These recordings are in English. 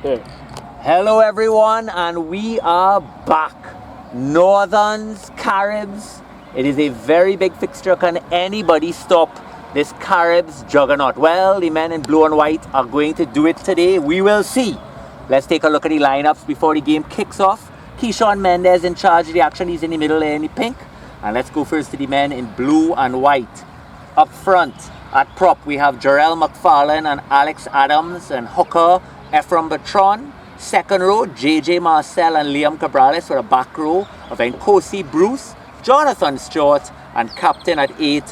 Hello everyone, and we are back. Northerns, Caribs. It is a very big fixture. Can anybody stop this Caribs juggernaut? Well, the men in blue and white are going to do it today. We will see. Let's take a look at the lineups before the game kicks off. Seechan Mendes in charge of the action. He's in the middle there in the pink. And let's go first to the men in blue and white. Up front at prop, we have Jarrell McFarlane and Alex Adams, and hooker Ephraim Bertrand. Second row, JJ Marcel and Liam Cabrales, with a back row of Nkosi Bruce, Jonathan Stewart, and captain at 8,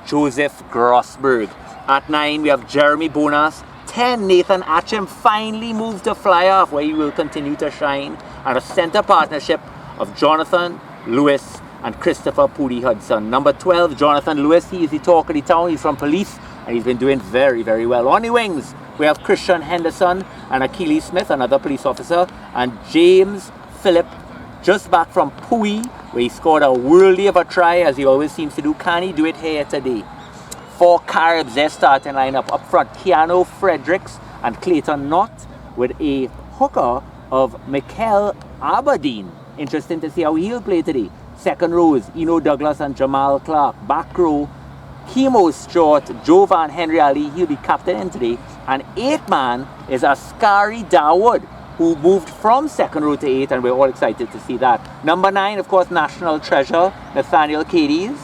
Joseph Grossberg. At 9, we have Jeremy Bonas. 10, Nathan Atcham finally moved to fly off, where he will continue to shine. And a centre partnership of Jonathan Lewis and Christopher Pudi Hudson. Number 12, Jonathan Lewis. He is the talk of the town. He's from police, and he's been doing very, very well. On the wings, we have Christian Henderson and Achilles Smith, another police officer, and James Phillip, just back from Pui, where he scored a worldie of a try, as he always seems to do. Can he do it here today? For Caribs, their starting lineup up front: Keanu Fredericks and Clayton Knott, with a hooker of Mikel Aberdeen. Interesting to see how he'll play today. Second rows, Eno Douglas and Jamal Clark. Back row, Chemo Stewart, Jovan Henry Ali, he'll be captain in today. And 8th man is Askari Dawood, who moved from second row to 8, and we're all excited to see that. Number 9, of course, national treasure, Nathaniel Cadiz.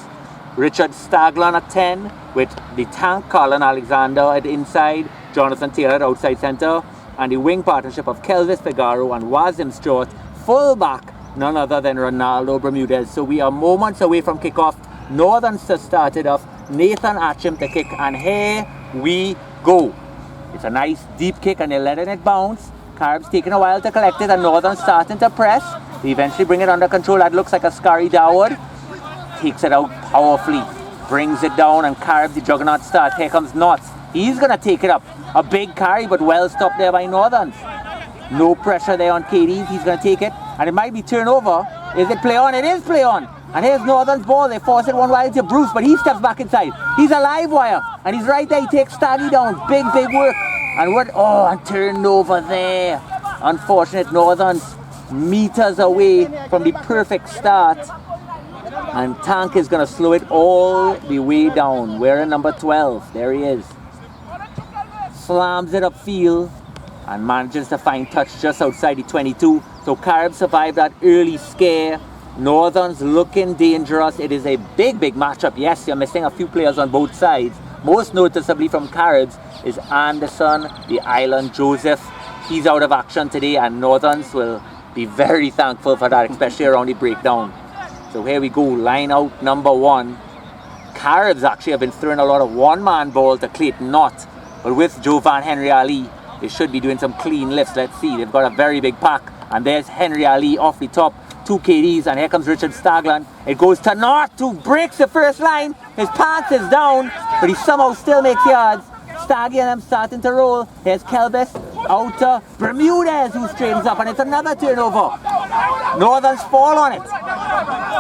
Richard Staglan at 10, with the tank Colin Alexander at inside, Jonathan Taylor at outside centre, and the wing partnership of Kelvis Figaro and Wazim Stewart. Full-back, none other than Ronaldo Bermudez. So we are moments away from kickoff. Northern's just started off. Nathan Atcham to kick, and here we go. It's a nice deep kick, and they're letting it bounce. Caribs taking a while to collect it, and Northern starting to press. They eventually bring it under control. That looks like Askari Dawood. Takes it out powerfully, brings it down, and Caribs, the juggernaut, start. Here comes Knotts. He's going to take it up. A big carry, but well stopped there by Northerns. No pressure there on KD. He's going to take it, and it might be turnover. Is it play on? It is play on. And here's Northern's ball. They force it one wide to Bruce, but he steps back inside. He's a live wire, and he's right there. He takes Staggy down. Big work. And what? Oh, and turnover there. Unfortunate. Northern's meters away from the perfect start. And Tank is going to slow it all the way down. We're in number 12. There he is. Slams it upfield and manages to find touch just outside the 22. So Caribs survived that early scare. Northern's looking dangerous. It is a big matchup. Yes, you're missing a few players on both sides. Most noticeably from Caribs is Anderson, the Island Joseph. He's out of action today, and Northerns will be very thankful for that, especially around the breakdown. So here we go, line out number 1. Caribs actually have been throwing a lot of one-man ball to Clayton Knott, but with Jovan Henry Ali, they should be doing some clean lifts. Let's see, they've got a very big pack, and there's Henry Ali off the top. 2 KDs, and here comes Richard Staglan. It goes to Knott, who breaks the first line. His pants is down, but he somehow still makes yards. Staggy and them starting to roll. Here's Kelvis out to Bermudez, who straightens up, and it's another turnover. Northern's fall on it,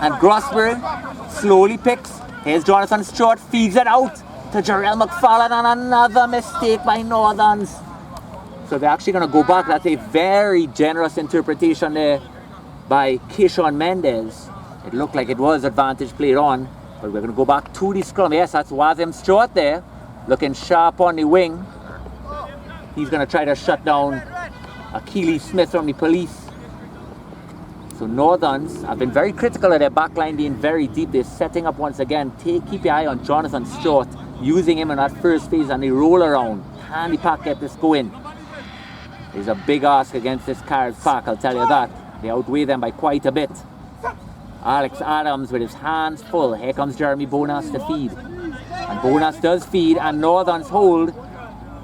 and Grossberg slowly picks. Here's Jonathan Stewart, feeds it out to Jarrell McFarlane, and another mistake by Northerns. So they're actually going to go back. That's a very generous interpretation there by Seechan Mendes. It looked like it was advantage played on, but we're going to go back to the scrum. Yes, that's Wazim Stewart there, looking sharp on the wing. He's going to try to shut down Achilles Smith from the police. So Northerns have been very critical of their backline being very deep. They're setting up once again. Keep your eye on Jonathan Stewart, using him in that first phase, and they roll around. Can the pack get this going? There's a big ask against this Caribs pack, I'll tell you that. They outweigh them by quite a bit. Alex Adams with his hands full. Here comes Jeremy Bonas to feed. And Bonas does feed, and Northern's hold.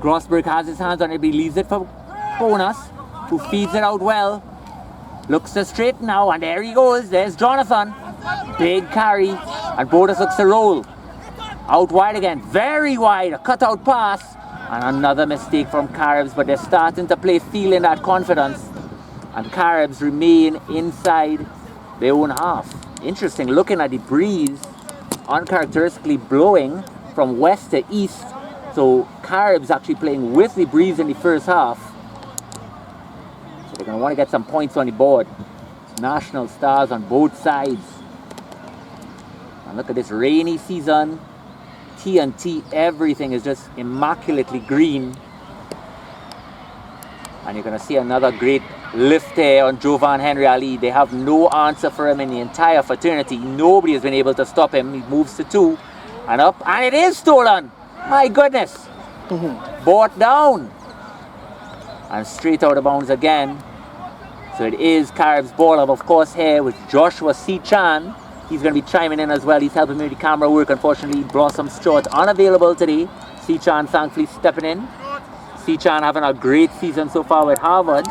Grossberg has his hands on it, but he leaves it for Bonas, who feeds it out well. Looks to straight now, and there he goes. There's Jonathan. Big carry, and Bonas looks to roll. Out wide again, very wide, a cutout pass. And another mistake from Caribs, but they're starting to play, feeling that confidence. And Caribs remain inside their own half. Interesting, looking at the breeze, uncharacteristically blowing from west to east. So Caribs actually playing with the breeze in the first half. They're going to want to get some points on the board. National stars on both sides. And look at this rainy season. T&T, everything is just immaculately green. And you're going to see another great lift there on Jovan Henry Ali. They have no answer for him in the entire fraternity. Nobody has been able to stop him. He moves to 2 and up, and it is stolen. My goodness. Brought down. And straight out of bounds again. So it is Caribs ball. Of course, here with Joshua Seechan. He's going to be chiming in as well. He's helping me with the camera work. Unfortunately, Blossom's short unavailable today. Seechan thankfully stepping in. Seechan having a great season so far with Harvard.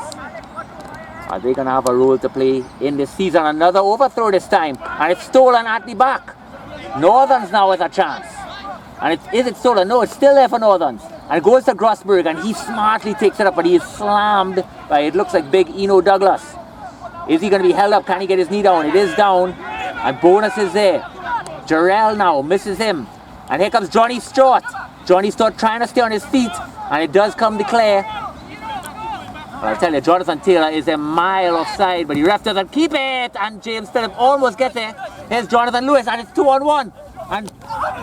Are they going to have a role to play in this season? Another overthrow this time. And it's stolen at the back. Northerns now with a chance. And is it stolen? No, it's still there for Northerns. And it goes to Grossberg, and he smartly takes it up, but he is slammed by, it looks like big Eno Douglas. Is he going to be held up? Can he get his knee down? It is down. And bonus is there. Jarrell now misses him. And here comes Johnny Stewart. Johnny Stewart trying to stay on his feet. And it does come declare. But I'll tell you, Jonathan Taylor is a mile offside, but the ref doesn't keep it. And James Phillip almost gets there. Here's Jonathan Lewis, and it's 2-on-1. And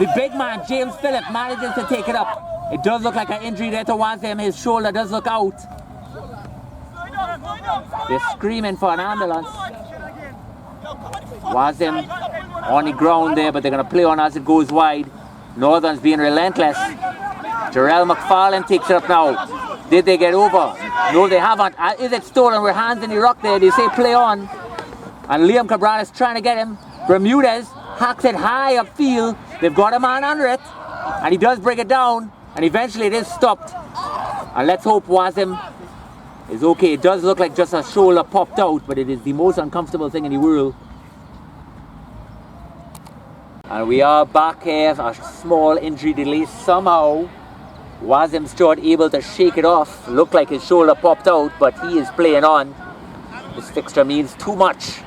the big man, James Phillip, manages to take it up. It does look like an injury there to Wazim. His shoulder does look out. They're screaming for an ambulance. Wazim on the ground there, but they're going to play on as it goes wide. Northern's being relentless. Jarrell McFarlane takes it up now. Did they get over? No, they haven't. Is it stolen? With hands in the ruck there. They say play on. And Liam Cabral is trying to get him. Bermudez hacks it high upfield. They've got a man under it. And he does bring it down. And eventually it is stopped. And let's hope Wazim is okay. It does look like just a shoulder popped out, but it is the most uncomfortable thing in the world. And we are back here. A small injury delay somehow. Wazim Stewart able to shake it off. Looked like his shoulder popped out, but he is playing on. This fixture means too much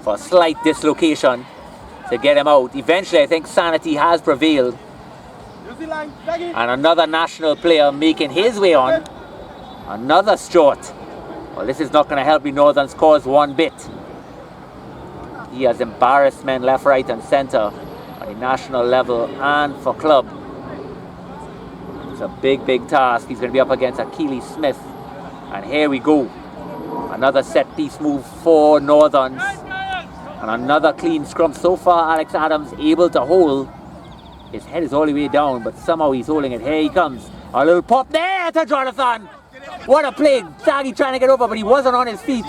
for a slight dislocation to get him out. Eventually I think sanity has prevailed. And another national player making his way on. Another Stewart. Well, this is not going to help the Northern's cause one bit. He has embarrassed men left, right and centre on the national level and for club. It's a big, big task. He's going to be up against Achilles Smith. And here we go. Another set piece move for Northerns. And another clean scrum. So far, Alex Adams able to hold. His head is all the way down, but somehow he's holding it. Here he comes. A little pop there to Jonathan. What a play. Saggy trying to get over, but he wasn't on his feet.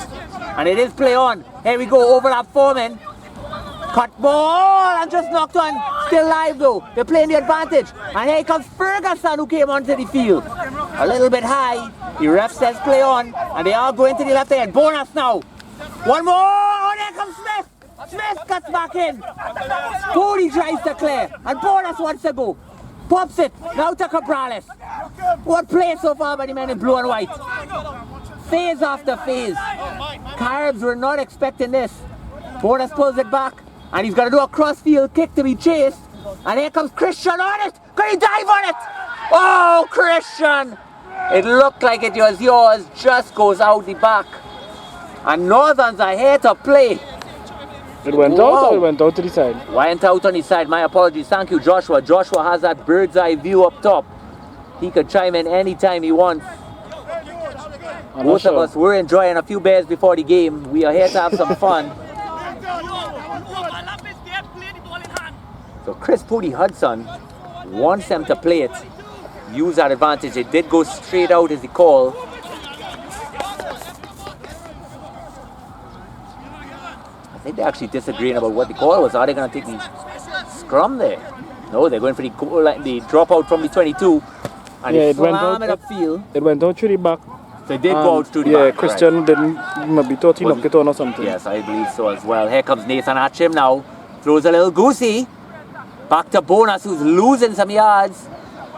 And it is play on. Here we go. Overlap Foreman. Cut ball and just knocked on. Still live though. They're playing the advantage. And here comes Ferguson, who came onto the field. A little bit high. The ref says play on. And they are going to the left hand. Bonus now. One more. Oh, there comes Smith. Smith cuts back in. Cody tries to clear. And Bonus wants to go. Pops it. Now to Cabrales. What play so far by the men in blue and white. Phase after phase. Caribs were not expecting this. Bonus pulls it back. And he's going to do a crossfield kick to be chased. And here comes Christian on it. Can he dive on it? Oh, Christian. It looked like it was yours. Just goes out the back. And Northerns are here to play. It went out or it went out to the side? Went out on the side. My apologies. Thank you, Joshua. Joshua has that bird's eye view up top. He could chime in anytime he wants. Both of us were enjoying a few beers before the game. We are here to have some fun. So Chris Pody Hudson wants them to play it. Use that advantage. It did go straight out as the call. I think they're actually disagreeing about what the call was. Are they going to take the scrum there? No, they're going for the goal line, the dropout from the 22. And it went out upfield. It went out through the back. So it did go out through the back. Yeah, Christian didn't, maybe thought he knocked it on or something. Yes, I believe so as well. Here comes Nathan Hatchim now. Throws a little goosey. Back to Bonus, who's losing some yards.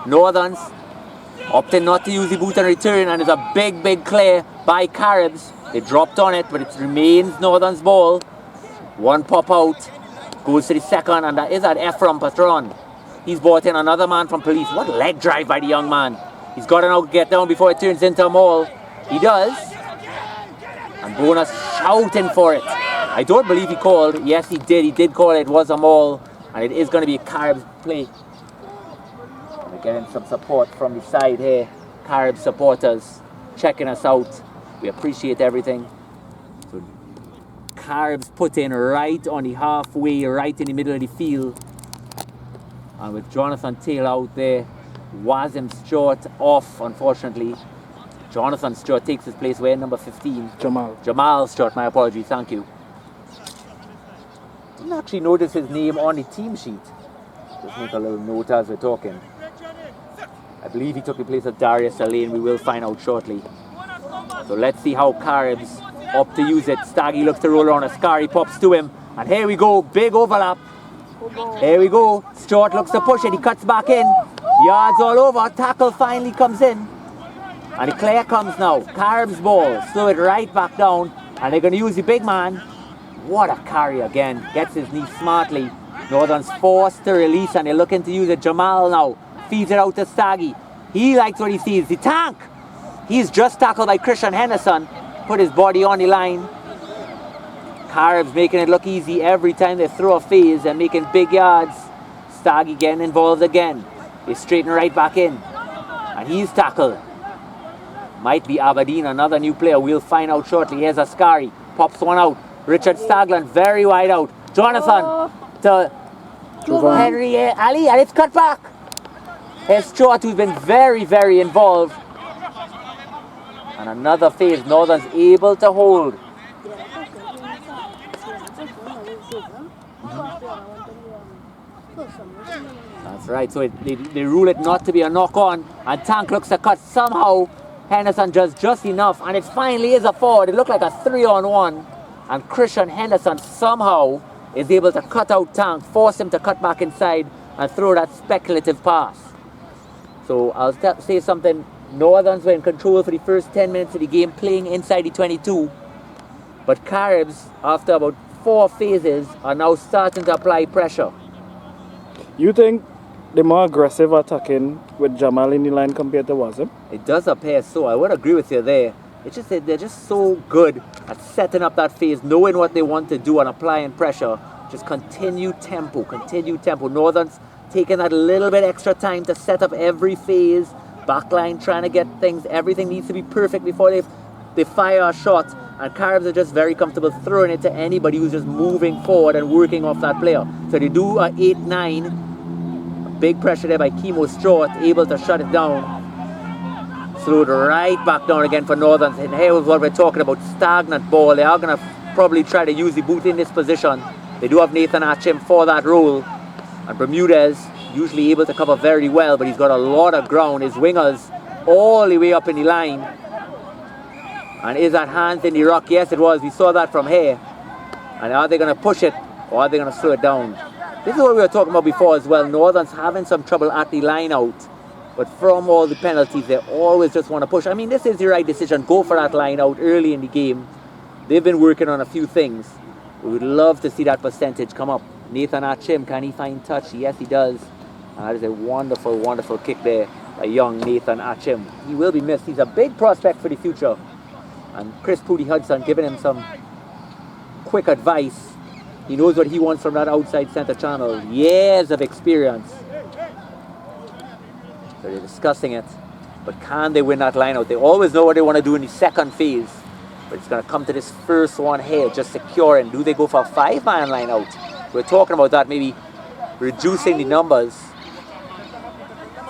Northerns opting not to use the boot and return, and it's a big, big clear by Caribs. They dropped on it, but it remains Northern's ball. One pop out, goes to the second, and that is at Ephraim Patron. He's brought in another man from police. What leg drive by the young man. He's got to now get down before it turns into a maul. He does. And Bonus shouting for it. I don't believe he called. Yes, he did. He did call it. It was a maul. And it is going to be a Caribs play. We're getting some support from the side here. Caribs supporters checking us out. We appreciate everything. So Caribs put in right on the halfway, right in the middle of the field. And with Jonathan Taylor out there, Wasim Stewart off, unfortunately. Jonathan Stewart takes his place. Where number 15? Jamal Stewart, my apologies, thank you. Didn't actually notice his name on the team sheet. Just make a little note as we're talking. I believe he took the place of Darius Alain. We will find out shortly. So let's see how Caribs up to use it. Staggy looks to roll around. Ascari pops to him. And here we go. Big overlap. Here we go. Stewart looks to push it. He cuts back in. Yards all over. Tackle finally comes in. And the clear comes now. Caribs ball. Slow it right back down. And they're going to use the big man. What a carry again. Gets his knee smartly. Northern's forced to release and they're looking to use it. Jamal now. Feeds it out to Staggy. He likes what he sees. The tank. He's just tackled by Christian Henderson. Put his body on the line. Caribs making it look easy every time they throw a phase and making big yards. Staggy getting involved again. They straighten right back in. And he's tackled. Might be Aberdeen, another new player. We'll find out shortly. Here's Ascari. Pops one out. Richard Stagland very wide out. Jonathan to Henry Ali. And it's cut back. Here's Stewart, who's been very, very involved. And another phase. Northern's able to hold. That's right. So they rule it not to be a knock-on. And Tank looks to cut. Somehow Henderson does just enough. And it finally is a forward. It looked like a 3-on-1. And Christian Henderson somehow is able to cut out Tank, force him to cut back inside and throw that speculative pass. So I'll say something. Northerns were in control for the first 10 minutes of the game, playing inside the 22. But Caribs, after about 4 phases, are now starting to apply pressure. You think they're more aggressive attacking with Jamal in the line compared to Wasim? It does appear so. I would agree with you there. It's just that they're just so good at setting up that phase, knowing what they want to do and applying pressure. Just continue tempo. Northerns taking that little bit extra time to set up every phase. Backline trying to get things. Everything needs to be perfect before they fire a shot. And Caribs are just very comfortable throwing it to anybody who's just moving forward and working off that player. So they do a 8-9. Big pressure there by Kimo Stewart, able to shut it down. Slowed right back down again for Northerns. And here was what we're talking about, stagnant ball. They are going to probably try to use the boot in this position. They do have Nathan Atchim for that role. And Bermudez, usually able to cover very well, but he's got a lot of ground. His wingers all the way up in the line. And is that hands in the ruck? Yes, it was. We saw that from here. And are they going to push it or are they going to slow it down? This is what we were talking about before as well. Northern's having some trouble at the line out. But from all the penalties, they always just want to push. I mean, this is the right decision. Go for that line out early in the game. They've been working on a few things. We would love to see that percentage come up. Nathan Atchim, can he find touch? Yes, he does. And that is a wonderful, wonderful kick there by young Nathan Atchim. He will be missed. He's a big prospect for the future. And Chris Pooty Hudson giving him some quick advice. He knows what he wants from that outside centre channel. Years of experience. So they're discussing it. But can they win that line out? They always know what they want to do in the second phase. But it's going to come to this first one here, just securing. Do they go for a 5-man line out? We're talking about that, maybe reducing the numbers.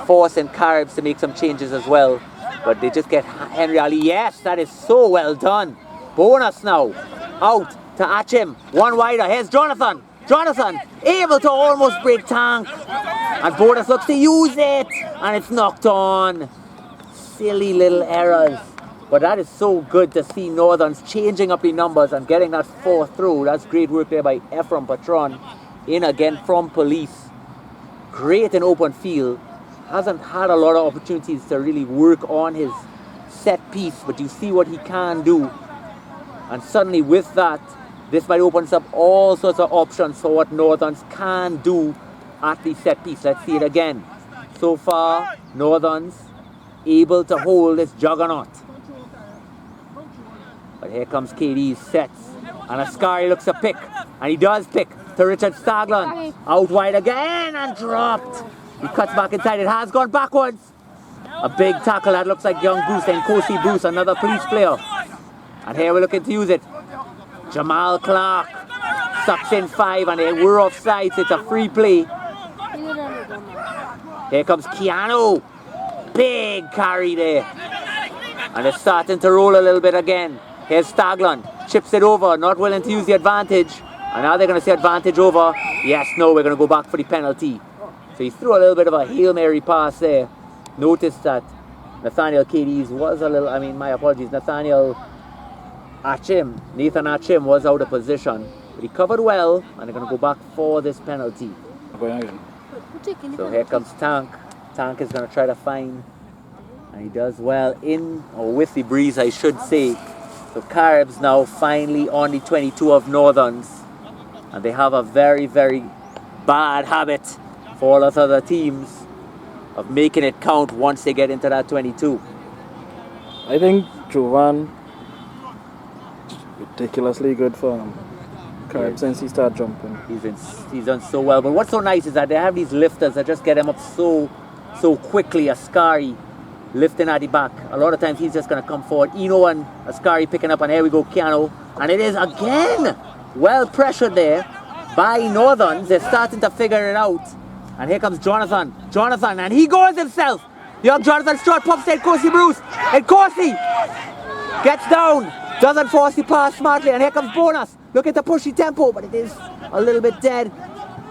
Forcing Caribs to make some changes as well. But they just get Henry Ali. Yes, that is so well done. Bonus now. Out to Atchim. One wider. Here's Jonathan. Jonathan able to almost break Tank. And Bonus looks to use it. And it's knocked on. Silly little errors. But that is so good to see Northerns changing up the numbers and getting that 4th through. That's great work there by Ephraim Patron. In again from Police. Great in open field. Hasn't had a lot of opportunities to really work on his set piece, but you see what he can do. And suddenly with that, this might open up all sorts of options for what Northerns can do at the set piece. Let's see it again. So far, Northerns able to hold this juggernaut. But here comes KD, sets. And Ascari looks to pick. And he does pick to Richard Staglund. Out wide again and dropped. He cuts back inside. It has gone backwards. A big tackle that looks like young Bruce and Kosi Bruce, another police player. And here we're looking to use it. Jamal Clark sucks in 5 and we're offside, so it's a free play. Here comes Keanu. Big carry there. And it's starting to roll a little bit again. Here's Staglund. Chips it over, not willing to use the advantage. And now they're going to say advantage over. Yes, no, we're going to go back for the penalty. So he threw a little bit of a Hail Mary pass there. Notice that Nathaniel Cadiz was a little, my apologies, Nathan Achim was out of position. But he covered well, and they're going to go back for this penalty. So here comes Tank. Tank is going to try to find, and he does well in, or with the breeze, I should say. So Caribs now finally on the 22 of Northerns. And they have a very, very bad habit for all of the other teams of making it count once they get into that 22. I think Jovan ridiculously good for him. Caribs since he started jumping. He's done so well. But what's so nice is that they have these lifters that just get him up so quickly. Ascari lifting at the back. A lot of times he's just going to come forward. Eno and Ascari picking up, and here we go, Keanu. And it is again well pressured there by Northerns. They're starting to figure it out. And here comes Jonathan, and he goes himself. Young Jonathan Stewart pumps in Kosi Bruce. And Kosi gets down, doesn't force the pass smartly. And here comes Bonus. Looking to push the tempo, but it is a little bit dead.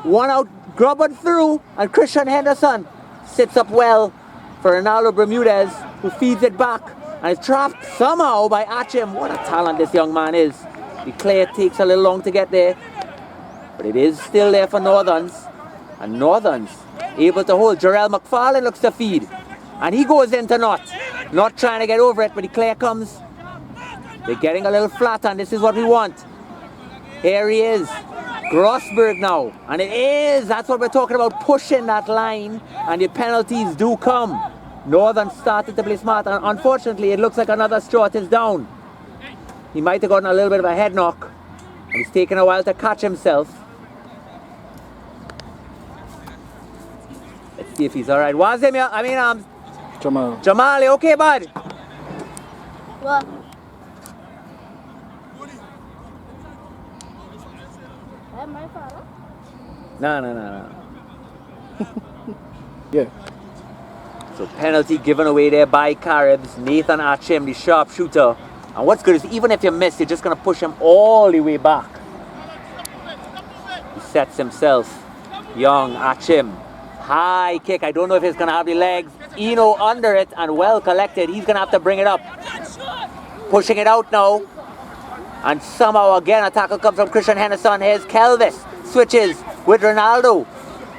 One out, grubbing through, and Christian Henderson sits up well for Ronaldo Bermudez, who feeds it back. And it's trapped somehow by Achim. What a talent this young man is. The clear takes a little long to get there, but it is still there for Northerns. And Northerns able to hold. Jarrell McFarlane looks to feed. And he goes into not trying to get over it, but the clear comes. They're getting a little flat, and this is what we want. Here he is. Grossberg now. And it is, that's what we're talking about, pushing that line. And the penalties do come. Northern started to play smart, and unfortunately it looks like another Stewart is down. He might have gotten a little bit of a head knock. And he's taken a while to catch himself. Let's see if he's alright. Jamal. Jamal, you okay, bud? What? My father? No. Yeah. So penalty given away there by Caribs. Nathan Achim, the sharpshooter. And what's good is even if you miss, you're just going to push him all the way back. He sets himself. Young Achim. High kick. I don't know if he's going to have the legs. Eno under it and well collected. He's going to have to bring it up. Pushing it out now. And somehow again a tackle comes from Christian Henderson. Here's Kelvis. Switches with Ronaldo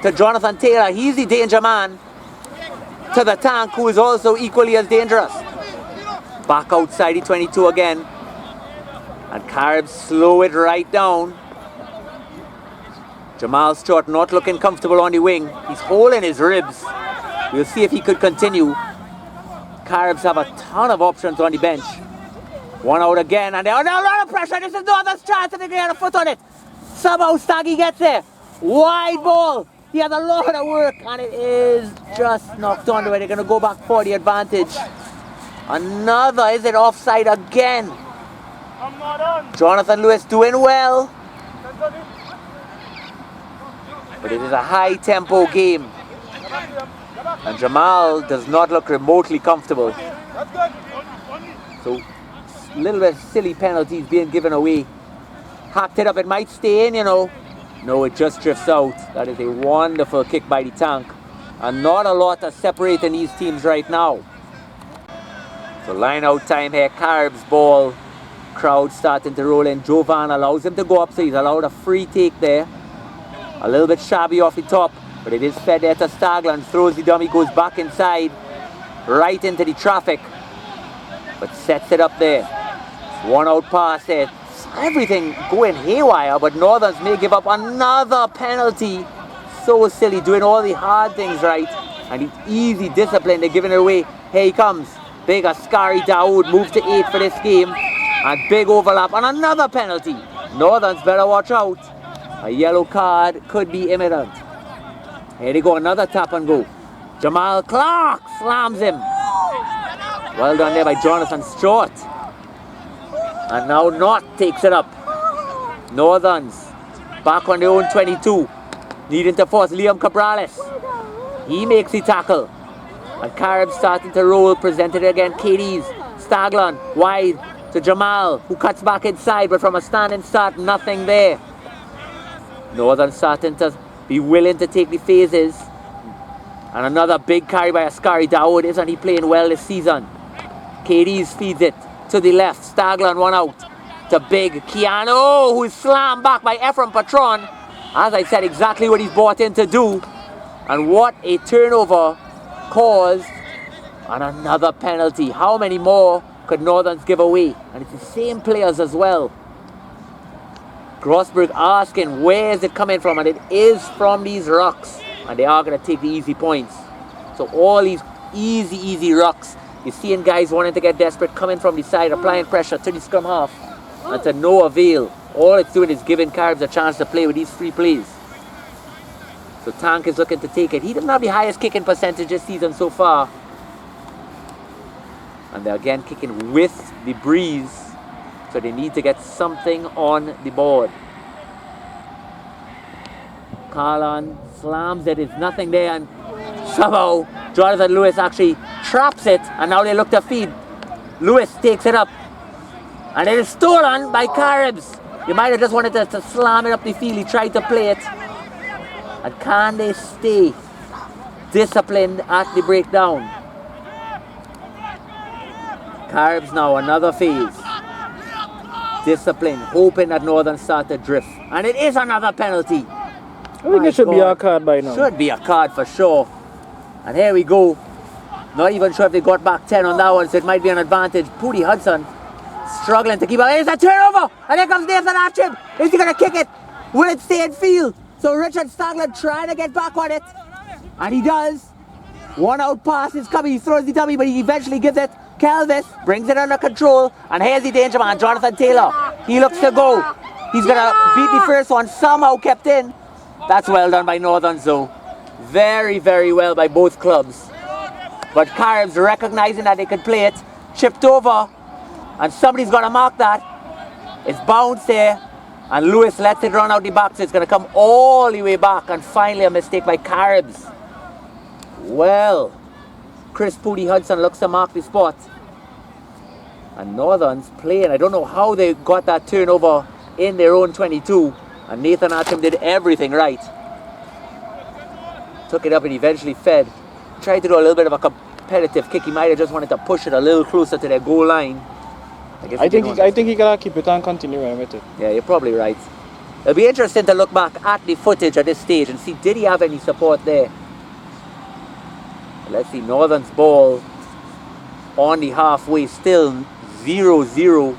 to Jonathan Taylor. He's the danger man. To the Tank, who is also equally as dangerous. Back outside the 22 again. And Caribs slow it right down. Jamal Stewart not looking comfortable on the wing. He's holding his ribs. We'll see if he could continue. Caribs have a ton of options on the bench. One out again, and they're under a lot of pressure. This is Northern's chance, and they get a foot on it. Somehow Staggy gets there. Wide ball. He has a lot of work, and it is just knocked onto it. They're going to go back for the advantage. Another, is it offside again? Jonathan Lewis doing well. But it is a high tempo game. And Jamal does not look remotely comfortable. So, a little bit silly penalties being given away. Hacked it up, it might stay in, No, it just drifts out. That is a wonderful kick by the Tank. And not a lot are separating these teams right now. So line out time here, Caribs ball. Crowd starting to roll in. Jovan allows him to go up, so he's allowed a free take there. A little bit shabby off the top, but it is fed there to Stagland. Throws the dummy, goes back inside, right into the traffic, but sets it up there. One out pass there. Everything going haywire, but Northerns may give up another penalty. So silly, doing all the hard things right, and the easy discipline, they're giving it away. Here he comes. Big Ascari Dawood moves to 8 for this game. And big overlap and another penalty. Northerns better watch out. A yellow card could be imminent. Here they go, another tap and go. Jamal Clark slams him. Well done there by Jonathan Stewart. And now North takes it up. Northerns back on their own 22. Needing to force Liam Cabrales. He makes the tackle. And Caribs starting to roll. Presented again, Katie's. Staglan wide to Jamal, who cuts back inside, but from a standing start, nothing there. Northern starting to be willing to take the phases. And another big carry by Askari Dawood. Isn't he playing well this season? Katie's feeds it to the left. Staglan one out to big Keanu, who's slammed back by Ephraim Patron. As I said, exactly what he's brought in to do. And what a turnover caused. And another penalty. How many more could Northerns give away? And it's the same players as well. Grossberg asking where is it coming from, and it is from these rucks, and they are going to take the easy points. So all these easy rucks, you're seeing guys wanting to get desperate, coming from the side, applying pressure to the scrum half, and to no avail. All it's doing is giving Caribs a chance to play with these free plays. So Tank is looking to take it. He doesn't have the highest kicking percentage this season so far. And they're again kicking with the breeze. So they need to get something on the board. Carlon slams it. It's nothing there. And somehow Jonathan Lewis actually traps it. And now they look to feed. Lewis takes it up. And it is stolen by Caribs. You might have just wanted to slam it up the field. He tried to play it. And can they stay disciplined at the breakdown? Caribs now, another phase. Discipline, hoping that Northern start to drift. And it is another penalty. I think it should be a card by now. Should be a card for sure. And here we go. Not even sure if they got back 10 on that one, so it might be an advantage. Pooty Hudson struggling to keep it. It's a turnover! And here comes Nathan Archib. Is he going to kick it? Will it stay in field? So Richard Stagler trying to get back on it. And he does. One out pass is coming. He throws the dummy, but he eventually gives it. Calvis brings it under control. And here's the danger man, Jonathan Taylor. He looks to go. He's going to beat the first one. Somehow kept in. That's well done by Northern though. Very, very well by both clubs. But Caribs recognizing that they could play it. Chipped over. And somebody's going to mark that. It's bounced there. And Lewis lets it run out the back, so it's going to come all the way back. And finally a mistake by Caribs. Well, Chris Pooty Hudson looks to mark the spot. And Northern's playing. I don't know how they got that turnover in their own 22. And Nathan Archim did everything right. Took it up and eventually fed. Tried to do a little bit of a competitive kick. He might have just wanted to push it a little closer to their goal line. I think he gotta keep it and continue with it. Yeah, you're probably right. It'll be interesting to look back at the footage at this stage and see, did he have any support there? Let's see, Northern's ball on the halfway, still 0-0.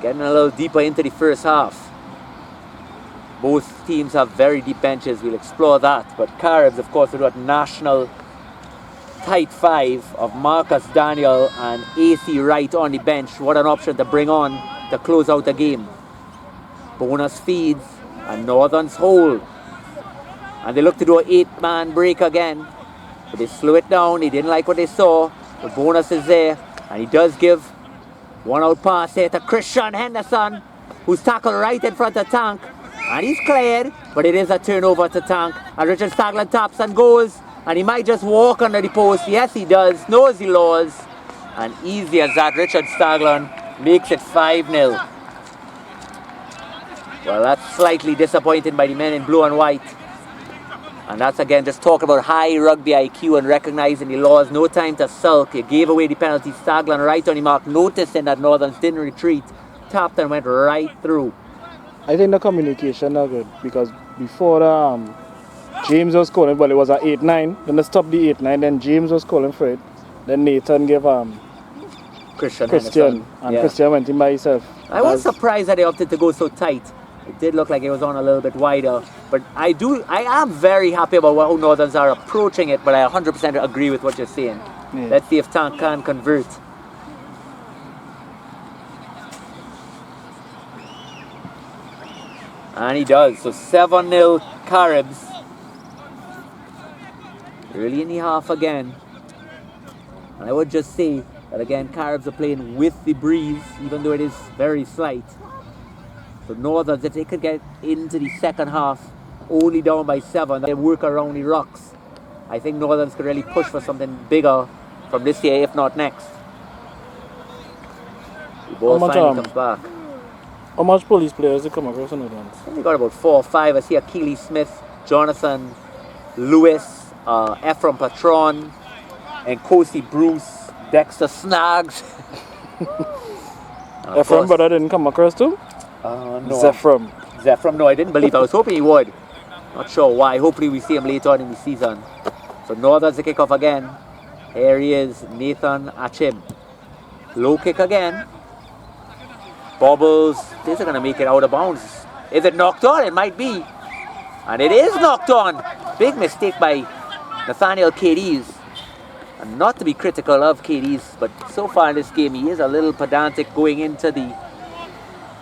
Getting a little deeper into the first half. Both teams have very deep benches. We'll explore that. But Caribs, of course, will do a national tight five of Marcus Daniel and AC Wright on the bench. What an option to bring on to close out the game. Bonus feeds and Northern's hold. And they look to do an 8-man break again. But they slow it down. They didn't like what they saw. The bonus is there. And he does give one out pass here to Christian Henderson, who's tackled right in front of Tank. And he's cleared, but it is a turnover to Tank. And Richard Stagler taps and goes. And he might just walk under the post. Yes, he does. Knows the laws. And easy as that, Richard Stagler makes it 5-0. Well, that's slightly disappointing by the men in blue and white. And that's again just talking about high rugby IQ and recognizing the laws. No time to sulk. You gave away the penalty. Stagler right on the mark, noticing that Northerns didn't retreat. Tapped and went right through. I think the communication are good because before James was calling, well, it was an 8-9. Then they stopped the 8-9. Then James was calling for it. Then Nathan gave Christian and yeah. Christian went in by himself. I was surprised that they opted to go so tight. It did look like it was on a little bit wider. But I am very happy about how Northerns are approaching it, but I 100% agree with what you're saying. Yeah. Let's see if Tank can convert. And he does. So 7-0 Caribs. Early in the half again. And I would just say that again, Caribs are playing with the breeze, even though it is very slight. So Northerns, if they could get into the second half, only down by 7, they work around the rocks. I think Northerns could really push for something bigger from this year, if not next. The ball finally comes back. How much police players they come across in Northerns? I think they got about 4 or 5. I see Achilles Smith, Jonathan Lewis, Ephraim Patron, and Kosi Bruce, Dexter Snags. Ephraim brother didn't come across too? No. Zephram, no, I didn't believe. I was hoping he would. Not sure why. Hopefully we see him later on in the season. So Northern's the kick off again. Here he is, Nathan Achim. Low kick again. Bobbles. These are going to make it out of bounds. Is it knocked on? It might be. And it is knocked on. Big mistake by Nathaniel Cadiz. And not to be critical of Cadiz, but so far in this game he is a little pedantic going into the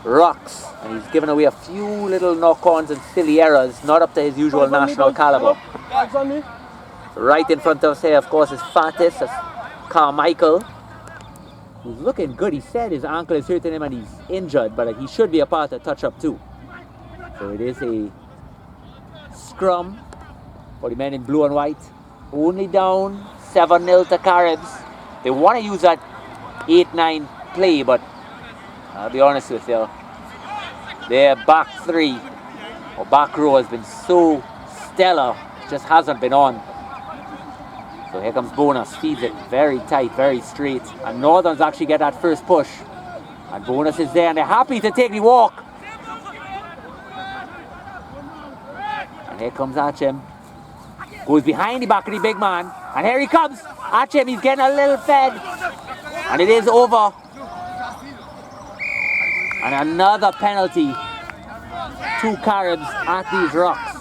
rocks. And he's given away a few little knock-ons and silly errors, not up to his usual national caliber. Right in front of us here, of course, is Fatis, that's Carmichael, who's looking good. He said his ankle is hurting him and he's injured, but he should be a part of touch-up too. So it is a scrum for the men in blue and white. Only down 7-0 to Caribs. They want to use that 8-9 play, but I'll be honest with you, their back three or back row has been so stellar, it just hasn't been on. So here comes Bonus, feeds it very tight, very straight, and Northerns actually get that first push, and Bonus is there and they're happy to take the walk. And here comes Achim, goes behind the back of the big man, and here he comes, Achim, he's getting a little fed, and it is over. And another penalty to Caribs at these rocks.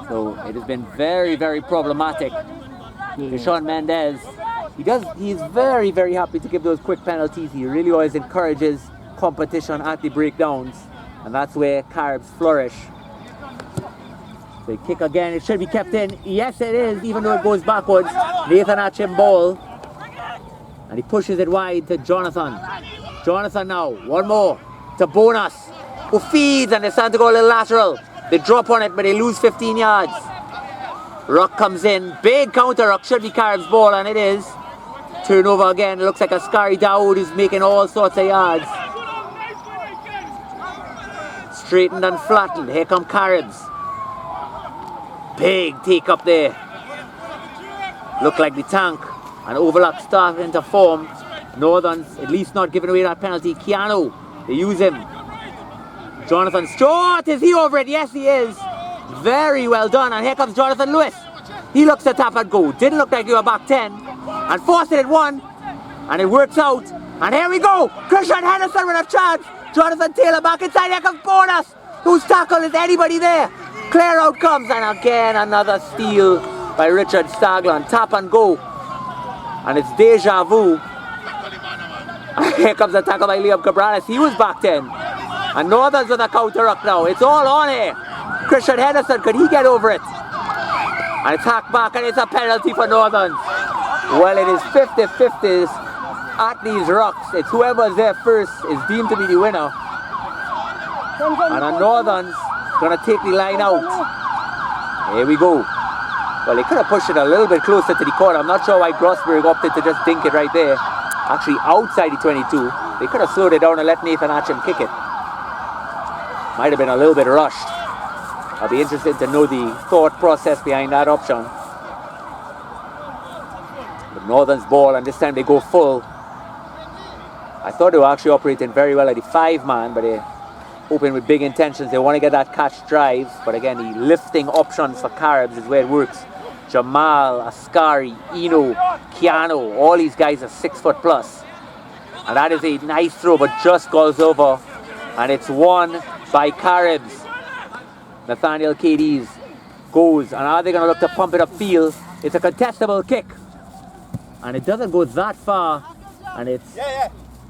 So it has been very, very problematic. Seechan Mendez, he is very, very happy to give those quick penalties. He really always encourages competition at the breakdowns, and that's where Caribs flourish. So they kick again, it should be kept in. Yes, it is, even though it goes backwards. Nathan Achim ball, and he pushes it wide to Jonathan. Jonathan now, one more to Bonus, who feeds, and they start to go a little lateral. They drop on it, but they lose 15 yards. Ruck comes in, big counter ruck, should be Caribs ball, and it is. Turnover again, it looks like Askari Dawood who's making all sorts of yards. Straightened and flattened, here come Caribs. Big take up there. Look like the tank, and overlap starting to form. Northerns at least not giving away that penalty. Keanu, they use him. Jonathan Stewart, is he over it? Yes, he is. Very well done. And here comes Jonathan Lewis. He looks to tap and go. Didn't look like they were back 10. And forced it at 1. And it works out. And here we go. Christian Henderson with a chance. Jonathan Taylor back inside. Here comes Bonus. Whose tackle is anybody there? Clear out comes. And again another steal by Richard Stagland. Tap and go. And it's deja vu. Here comes a tackle by Liam Cabrales. He was back 10. And Northerns with a counter ruck now. It's all on here. Christian Henderson, could he get over it? And it's hacked back and it's a penalty for Northerns. Well, it is 50-50s at these rocks. It's whoever's there first is deemed to be the winner. And a Northerns gonna take the line out. Here we go. Well, they could have pushed it a little bit closer to the corner. I'm not sure why Grossberg opted to just dink it right there. Actually outside the 22. They could have slowed it down and let Nathan Achim kick it. Might have been a little bit rushed. I'll be interested to know the thought process behind that option. But Northern's ball, and this time they go full. I thought they were actually operating very well at the 5-man, but they open with big intentions. They want to get that catch drive, but again, the lifting options for Caribs is where it works. Jamal, Askari, Eno, Keanu, all these guys are 6 foot plus. And that is a nice throw, but just goes over. And it's won by Caribs. Nathaniel Cadiz goes, and are they going to look to pump it upfield? It's a contestable kick. And it doesn't go that far. And it's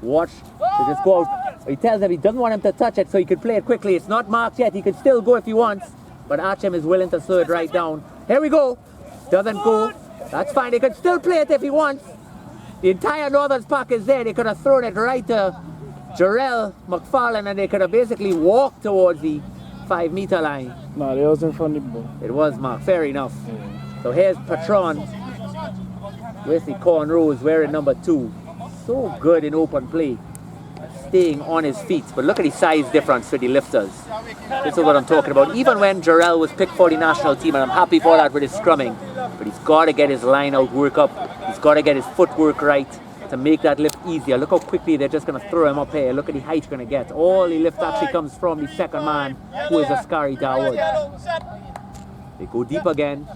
Watch. They just go out. He tells him he doesn't want him to touch it so he could play it quickly. It's not marked yet. He could still go if he wants. But Archem is willing to slow it right down. Here we go. Doesn't go. That's fine. They could still play it if he wants. The entire Northern's pack is there. They could have thrown it right to Jarrell McFarlane and they could have basically walked towards the 5 meter line. No, they was in front of the ball. It was marked. Fair enough. Yeah. So here's Patron. Wesley Cornrows wearing number 2. So good in open play. Staying on his feet. But look at the size difference for the lifters. This is what I'm talking about. Even when Jarrell was picked for the national team, and I'm happy for that with his scrumming, but he's got to get his line out work up. He's got to get his footwork right to make that lift easier. Look how quickly they're just going to throw him up here. Look at the height he's going to get. All the lift actually comes from the second man, who is Askari Dawood. They go deep again.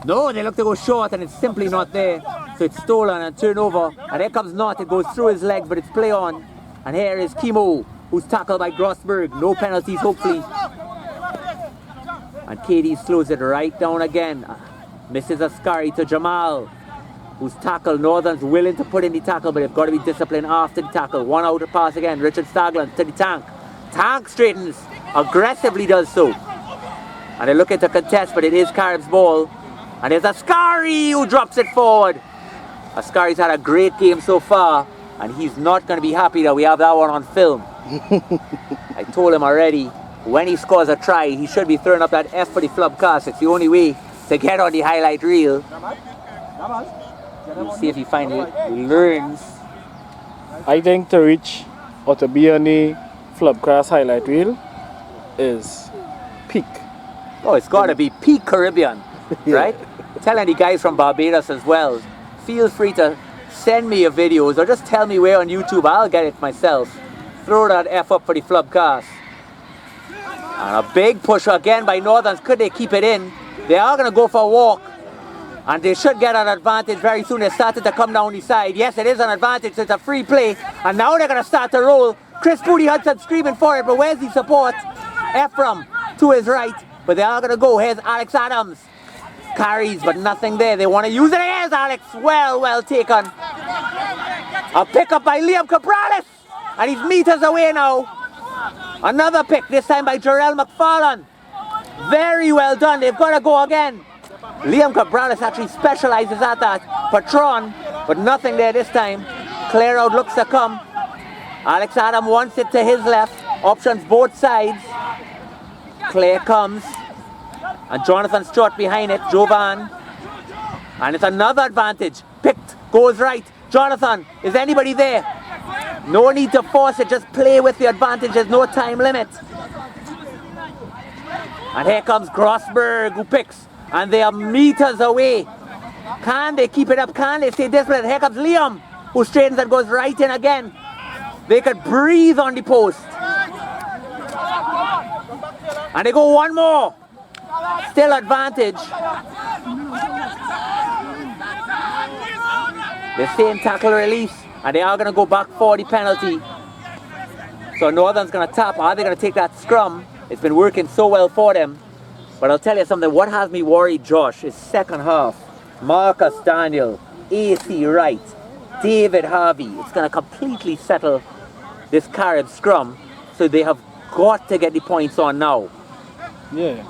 No, they look to go short and it's simply not there. So it's stolen and turnover. And here comes Knott. It goes through his leg, but it's play on. And here is Kimo, who's tackled by Grossberg. No penalties, hopefully. And Katie slows it right down again. Misses Askari to Jamal, who's tackled. Northern's willing to put in the tackle, but they've got to be disciplined after the tackle. One out of pass again. Richard Stagland to the Tank. Tank straightens. Aggressively does so. And they look at the contest, but it is Caribs' ball. And there's Askari who drops it forward. Askari's had a great game so far, and he's not going to be happy that we have that one on film. I told him already, when he scores a try, he should be throwing up that F for the Flub cast. It's the only way to get on the highlight reel. We'll see if he finally learns. I think to reach or to be on the Flub cast highlight reel is peak. Oh, it's got to be peak Caribbean, right? Telling the guys from Barbados as well, feel free to send me your videos or just tell me where on YouTube. I'll get it myself. Throw that F up for the Flub cast. And a big push again by Northerns. Could they keep it in? They are going to go for a walk. And they should get an advantage very soon. They started to come down the side. Yes, it is an advantage. So it's a free play. And now they're going to start to roll. Chris Booty Hudson screaming for it. But where's the support? Ephraim to his right. But they are going to go. Here's Alex Adams. Carries, but nothing there. They want to use it. Here's Alex. Well taken. A pick up by Liam Cabrales. And he's meters away now. Another pick, this time by Jarrell McFarlane. Very well done. They've got to go again. Liam Cabrales actually specializes at that. Patron, but nothing there this time. Clear out looks to come. Alex Adam wants it to his left. Options both sides. Clear comes. And Jonathan Stott behind it. Jovan. And it's another advantage. Picked. Goes right. Jonathan. Is anybody there? No need to force it. Just play with the advantage. There's no time limit. And here comes Grossberg who picks. And they are meters away. Can they keep it up? Can they stay disciplined? Here comes Liam who straightens and goes right in again. They could breathe on the post. And they go one more. Still advantage. The same tackle release. And they are going to go back for the penalty. So Northern's going to tap. Are they going to take that scrum? It's been working so well for them. But I'll tell you something. What has me worried, Josh, is second half. Marcus Daniel, AC Wright, David Harvey. It's going to completely settle this Caribs scrum. So they have got to get the points on now. Yeah.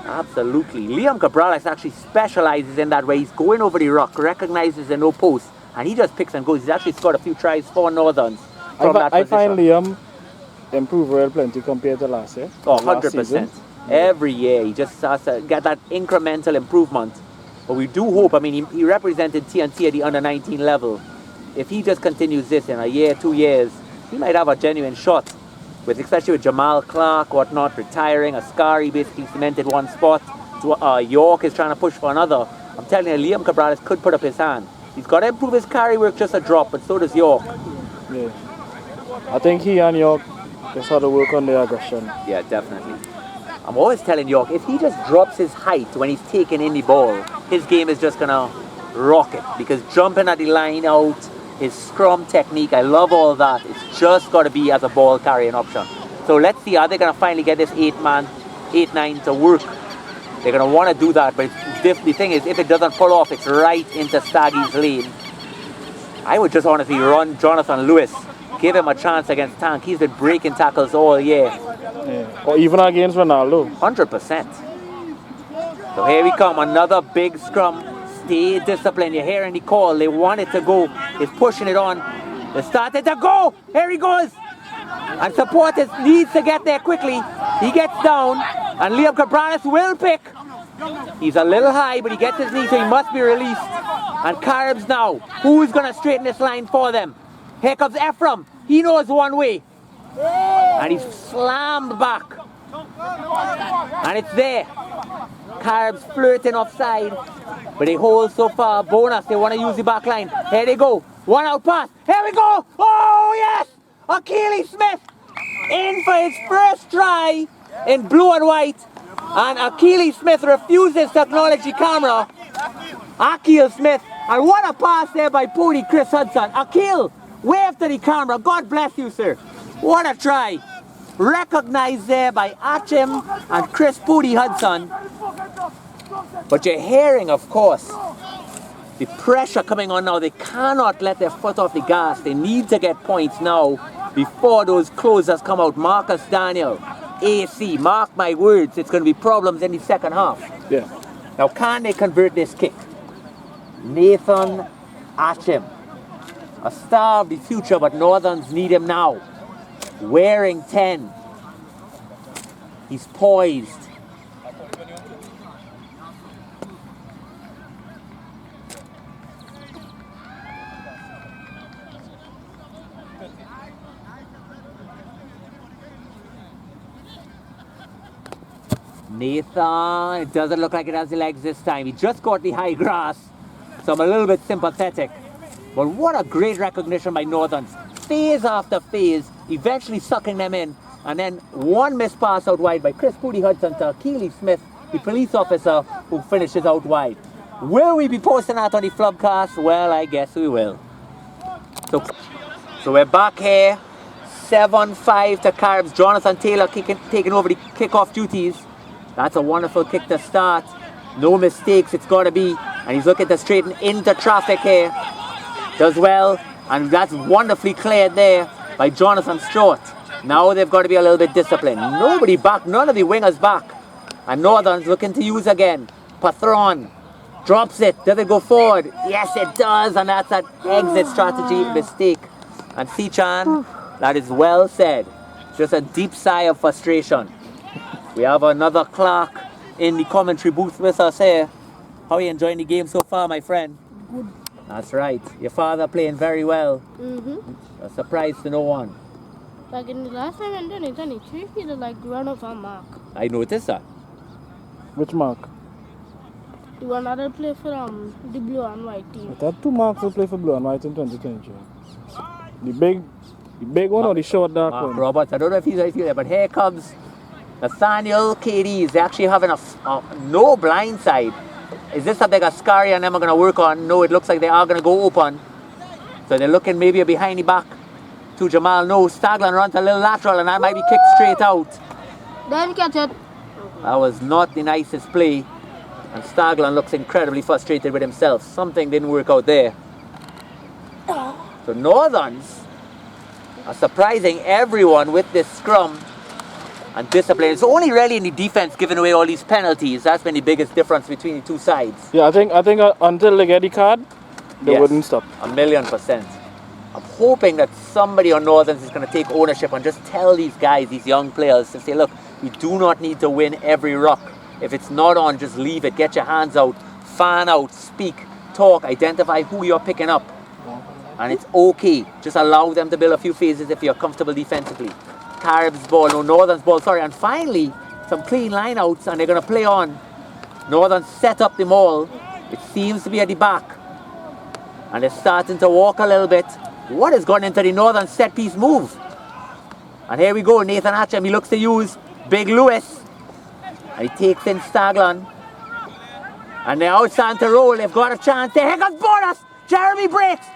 Absolutely. Liam Cabrales actually specializes in that way. He's going over the rock, recognizes the no post, and he just picks and goes. He's actually scored a few tries for Northerns from that position. I find Liam improved real plenty compared to last year. Oh, 100%. Every year he just has to get that incremental improvement. But we do hope, I mean, he represented TNT at the under-19 level. If he just continues this in a year, 2 years, he might have a genuine shot. Especially with Jamal Clark, whatnot, retiring. Askari basically cemented one spot. York is trying to push for another. I'm telling you, Liam Cabrales could put up his hand. He's got to improve his carry work just a drop, but so does York. Yeah. I think he and York just have to work on their aggression. Yeah, definitely. I'm always telling York, if he just drops his height when he's taking in the ball, his game is just going to rocket. Because jumping at the line out, his scrum technique, I love all that. It's just got to be as a ball carrying option. So let's see, are they going to finally get this 8-9 to work? They're going to want to do that, but the thing is, if it doesn't pull off, it's right into Staggy's lane. I would just honestly run Jonathan Lewis. Give him a chance against Tank. He's been breaking tackles all year. Yeah. Or even against Ronaldo. 100%. So here we come, another big scrum. Stay disciplined. You're hearing the call. They want it to go. He's pushing it on. They started to go. Here he goes. And supporters needs to get there quickly. He gets down, and Liam Cabranes will pick. He's a little high, but he gets his knee, so he must be released. And Caribs now. Who's going to straighten this line for them? Here comes Ephraim. He knows one way. And he's slammed back. And it's there. Caribs flirting offside. But they hold so far. Bonus, they want to use the back line. Here they go. One out pass. Here we go. Oh, yes. Achilles Smith in for his first try in blue and white. And Achilles Smith refuses to acknowledge the camera. Achilles Smith. And what a pass there by Pody Chris Hudson. Achilles, wave to the camera. God bless you, sir. What a try. Recognized there by Achim and Chris Pody Hudson. But you're hearing, of course, the pressure coming on now. They cannot let their foot off the gas. They need to get points now before those closers come out. Marcus Daniel, AC, mark my words, it's going to be problems in the second half. Yeah. Now, can they convert this kick? Nathan Achim, a star of the future, but Northerns need him now. Wearing 10. He's poised. Nathan, it doesn't look like it has the legs this time. He just got the high grass, so I'm a little bit sympathetic. But what a great recognition by Northerns. Phase after phase, eventually sucking them in. And then one missed pass out wide by Chris Pody Hudson to Keely Smith, the police officer who finishes out wide. Will we be posting that on the Flubcast? Well, I guess we will. So we're back here. 7-5 to Caribs. Jonathan Taylor taking over the kickoff duties. That's a wonderful kick to start. No mistakes, it's got to be. And he's looking to straighten into traffic here. Does well. And that's wonderfully cleared there by Jonathan Stewart. Now they've got to be a little bit disciplined. Nobody back, none of the wingers back. And Northern's looking to use again. Patron drops it. Does it go forward? Yes, it does. And that's an exit strategy mistake. And Seechan, that is well said. Just a deep sigh of frustration. We have another Clark in the commentary booth with us here. How are you enjoying the game so far, my friend? Good. That's right. Your father playing very well. Mm-hmm. A surprise to no one. Like in the last time in 2023, he did like run off a mark. I noticed that. Which mark? The one that play for the blue and white team. It had 2 marks to play for blue and white in 2023. The big one or the short dark Mark one? Roberts, I don't know if he's right here, but here comes Nathaniel KDs. They're actually having a no blind side. Is this something Ascari and them are going to work on? No, it looks like they are going to go open. So they're looking maybe behind the back to Jamal. No, Staglan runs a little lateral and that might be kicked straight out. Then catch it. That was not the nicest play. And Staglan looks incredibly frustrated with himself. Something didn't work out there. So Northerns are surprising everyone with this scrum and discipline. It's only really in the defense giving away all these penalties. That's been the biggest difference between the two sides. Yeah, I think until they get the card, they wouldn't stop. 1,000,000%. I'm hoping that somebody on Northerns is going to take ownership and just tell these guys, these young players, to say, look, we do not need to win every ruck. If it's not on, just leave it. Get your hands out, fan out, speak, talk, identify who you're picking up. And it's okay. Just allow them to build a few phases if you're comfortable defensively. Caribs ball, no, Northern's ball, sorry. And finally, some clean lineouts and they're going to play on. Northern set up the maul. It seems to be at the back. And they're starting to walk a little bit. What has gone into the Northern set piece move? And here we go, Nathan Hatcham, he looks to use Big Lewis. And he takes in Staglan. And they're outside to roll, they've got a chance. Here comes Bonus! Jeremy breaks!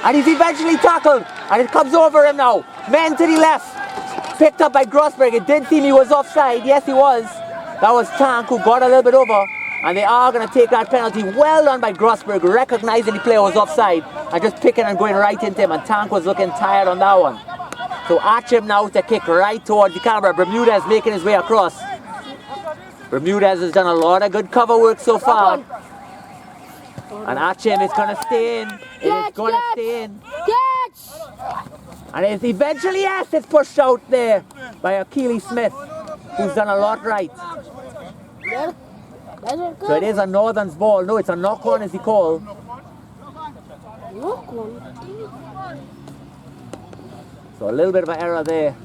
And he's eventually tackled. And it comes over him now. Men to the left. Picked up by Grossberg. It did seem he was offside. Yes, he was. That was Tank who got a little bit over. And they are going to take that penalty. Well done by Grossberg, recognizing the player was offside and just picking and going right into him. And Tank was looking tired on that one. So Achim now to kick right towards the camera. Bermudez making his way across. Bermudez has done a lot of good cover work so far. And Achim is going to stay in. It is going to stay in. And it's eventually, yes, it's pushed out there by Akili Smith, who's done a lot right. So it is a Northern's ball. No, it's a knock-on as he called. So a little bit of an error there.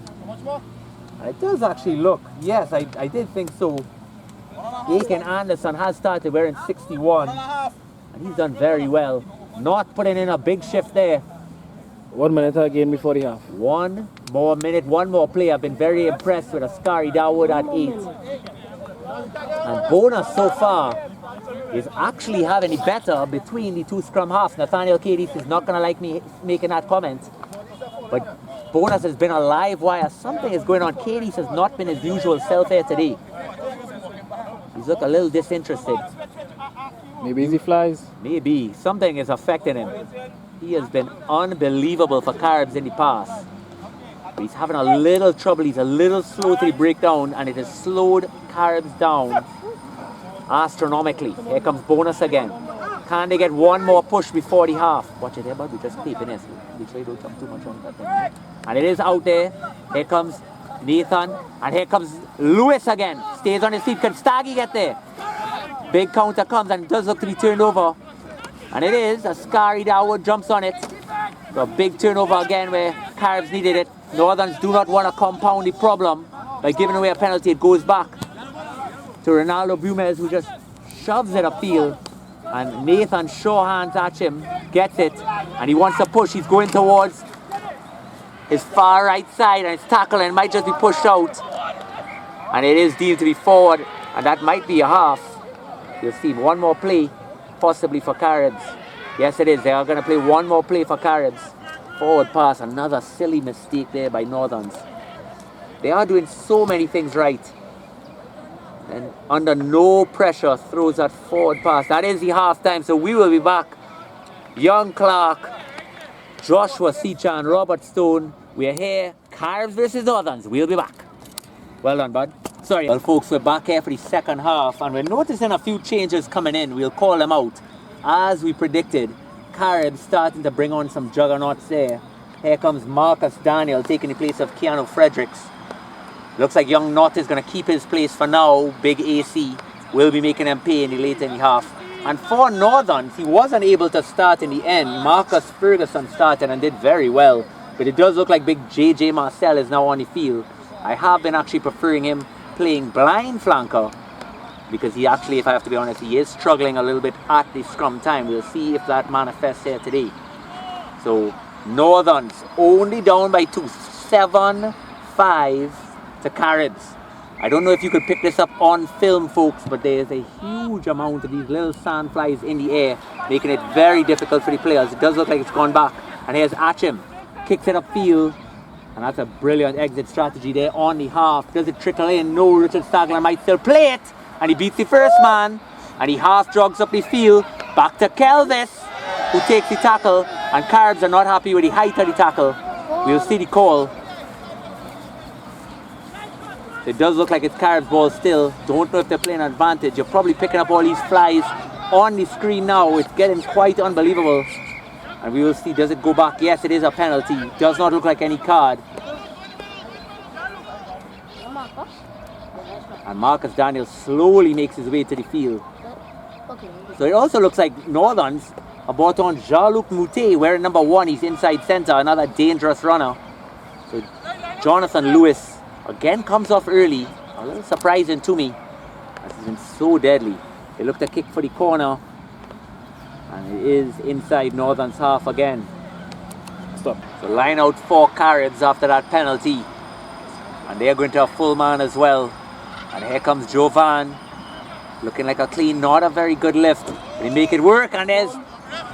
And it does actually look, yes, I did think so. Aiken Anderson has started wearing 61. And he's done very well. Not putting in a big shift there. 1 minute again before the half. 1 more minute, 1 more play. I've been very impressed with Askari Dawood at 8. And Bonus so far is actually having it better between the two scrum halves. Nathaniel Cadiz is not going to like me making that comment. But Bonus has been a live wire. Something is going on. Cadiz has not been his usual self here today. He's looked a little disinterested. Maybe he flies. Maybe. Something is affecting him. He has been unbelievable for Caribs in the past. But he's having a little trouble. He's a little slow to the breakdown, and it has slowed Caribs down astronomically. Here comes Bonus again. Can they get one more push before the half? Watch it there, bud. We're just keeping this. We try to jump too much on that thing. And it is out there. Here comes Nathan. And here comes Lewis again. Stays on his feet. Can Staggy get there? Big counter comes and it does look to be turned over. And it is. Askari Dawood jumps on it. So a big turnover again where Caribs needed it. Northerns do not want to compound the problem by giving away a penalty. It goes back to Ronaldo Bumez, who just shoves it upfield. And Nathan sure hands at him, gets it, and he wants to push. He's going towards his far right side, and his tackle and might just be pushed out. And it is deemed to be forward, and that might be a half. You'll see one more play, possibly for Caribs. Yes, it is. They are going to play one more play for Caribs. Forward pass, another silly mistake there by Northerns. They are doing so many things right. And under no pressure throws that forward pass. That is the half time, so we will be back. Young Clark, Joshua Seechan, Robert Stone. We're here. Caribs versus Northerns. We'll be back. Well done, bud. Sorry. Well, folks, we're back here for the second half, and we're noticing a few changes coming in. We'll call them out. As we predicted, Caribs starting to bring on some juggernauts there. Here comes Marcus Daniel taking the place of Keanu Fredericks. Looks like young Knott is going to keep his place for now. Big AC will be making them pay in the late in the half. And for Northerns, he wasn't able to start in the end. Marcus Ferguson started and did very well. But it does look like big JJ Marcel is now on the field. I have been actually preferring him playing blind flanker, because he actually, if I have to be honest, he is struggling a little bit at the scrum time. We'll see if that manifests here today. So Northerns only down by 2, 7-5 to Caribs. I don't know if you could pick this up on film, folks, but there is a huge amount of these little sandflies in the air, making it very difficult for the players. It does look like it's gone back. And here's Achim, kicks it upfield, and that's a brilliant exit strategy there on the half. Does it trickle in? No, Richard Stagler might still play it, and he beats the first man, and he half jogs up the field, back to Kelvis, who takes the tackle, and Caribs are not happy with the height of the tackle. We'll see the call. It does look like it's Caribs ball still. Don't know if they're playing advantage. You're probably picking up all these flies on the screen now. It's getting quite unbelievable. And we will see, does it go back? Yes, it is a penalty. Does not look like any card. And Marcus Daniel slowly makes his way to the field. So it also looks like Northerns are brought on Jean-Luc Moutet wearing number 1. He's inside centre, another dangerous runner. So Jonathan Lewis again comes off early. A little surprising to me. This has been so deadly. They look to kick for the corner. And it is inside Northern's half again. Stop. So line out for Caribs after that penalty. And they're going to a full man as well. And here comes Jovan. Looking like a clean, not a very good lift. But he make it work. And there's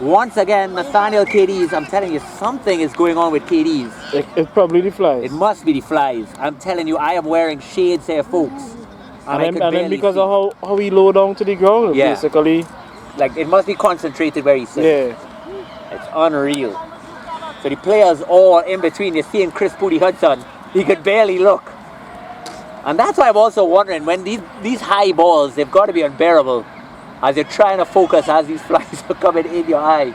once again Nathaniel KDs. I'm telling you, something is going on with KDs. It's probably the flies. It must be the flies. I'm telling you, I am wearing shades here, folks. And I could then barely because see. of how he low down to the ground, Yeah. basically. Like, it must be concentrated where he's sitting. Yeah. It's unreal. So the players all in between. You're seeing Chris Pooty Hudson. He could barely look. And that's why I'm also wondering, when these high balls, they've got to be unbearable as you're trying to focus as these flies are coming in your eye.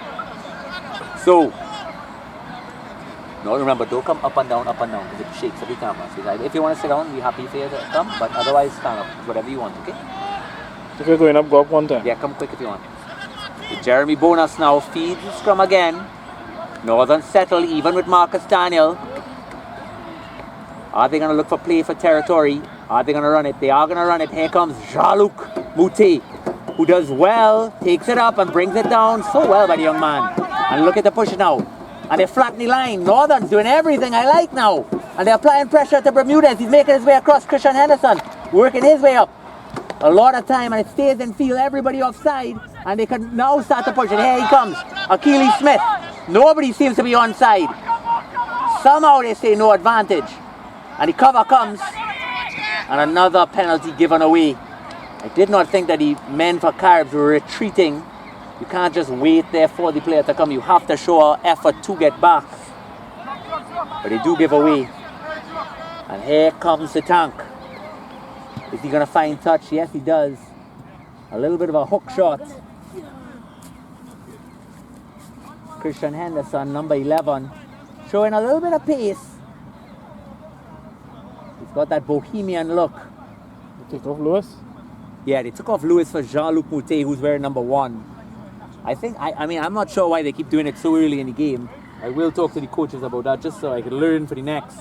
So, no, remember, don't come up and down, because it shakes every camera. So if you want to sit down, we're happy for you to come, but otherwise stand up, whatever you want, okay? If you're going up, go up one time. Yeah, come quick if you want. Jeremy Bonus now feeds the scrum again. Northern settle even with Marcus Daniel. Are they going to look for play for territory? Are they going to run it? They are going to run it. Here comes Jean-Luc Moutet, who does well, takes it up and brings it down so well by the young man. And look at the push now. And they flatten the line. Northern's doing everything I like now. And they're applying pressure to Bermudez. He's making his way across. Christian Henderson working his way up. A lot of time, and it stays in field, everybody offside, and they can now start to push it. Here he comes, Achilles Smith. Nobody seems to be onside. Somehow they say no advantage. And the cover comes, and another penalty given away. I did not think that the men for Caribs were retreating. You can't just wait there for the player to come. You have to show effort to get back. But they do give away. And here comes the tank. Is he going to find touch? Yes, he does. A little bit of a hook shot. Christian Henderson, number 11, showing a little bit of pace. He's got that bohemian look. They take off Lewis? Yeah, they took off Lewis for Jean-Luc Moutet, who's wearing number 1. I mean, I'm not sure why they keep doing it so early in the game. I will talk to the coaches about that just so I can learn for the next.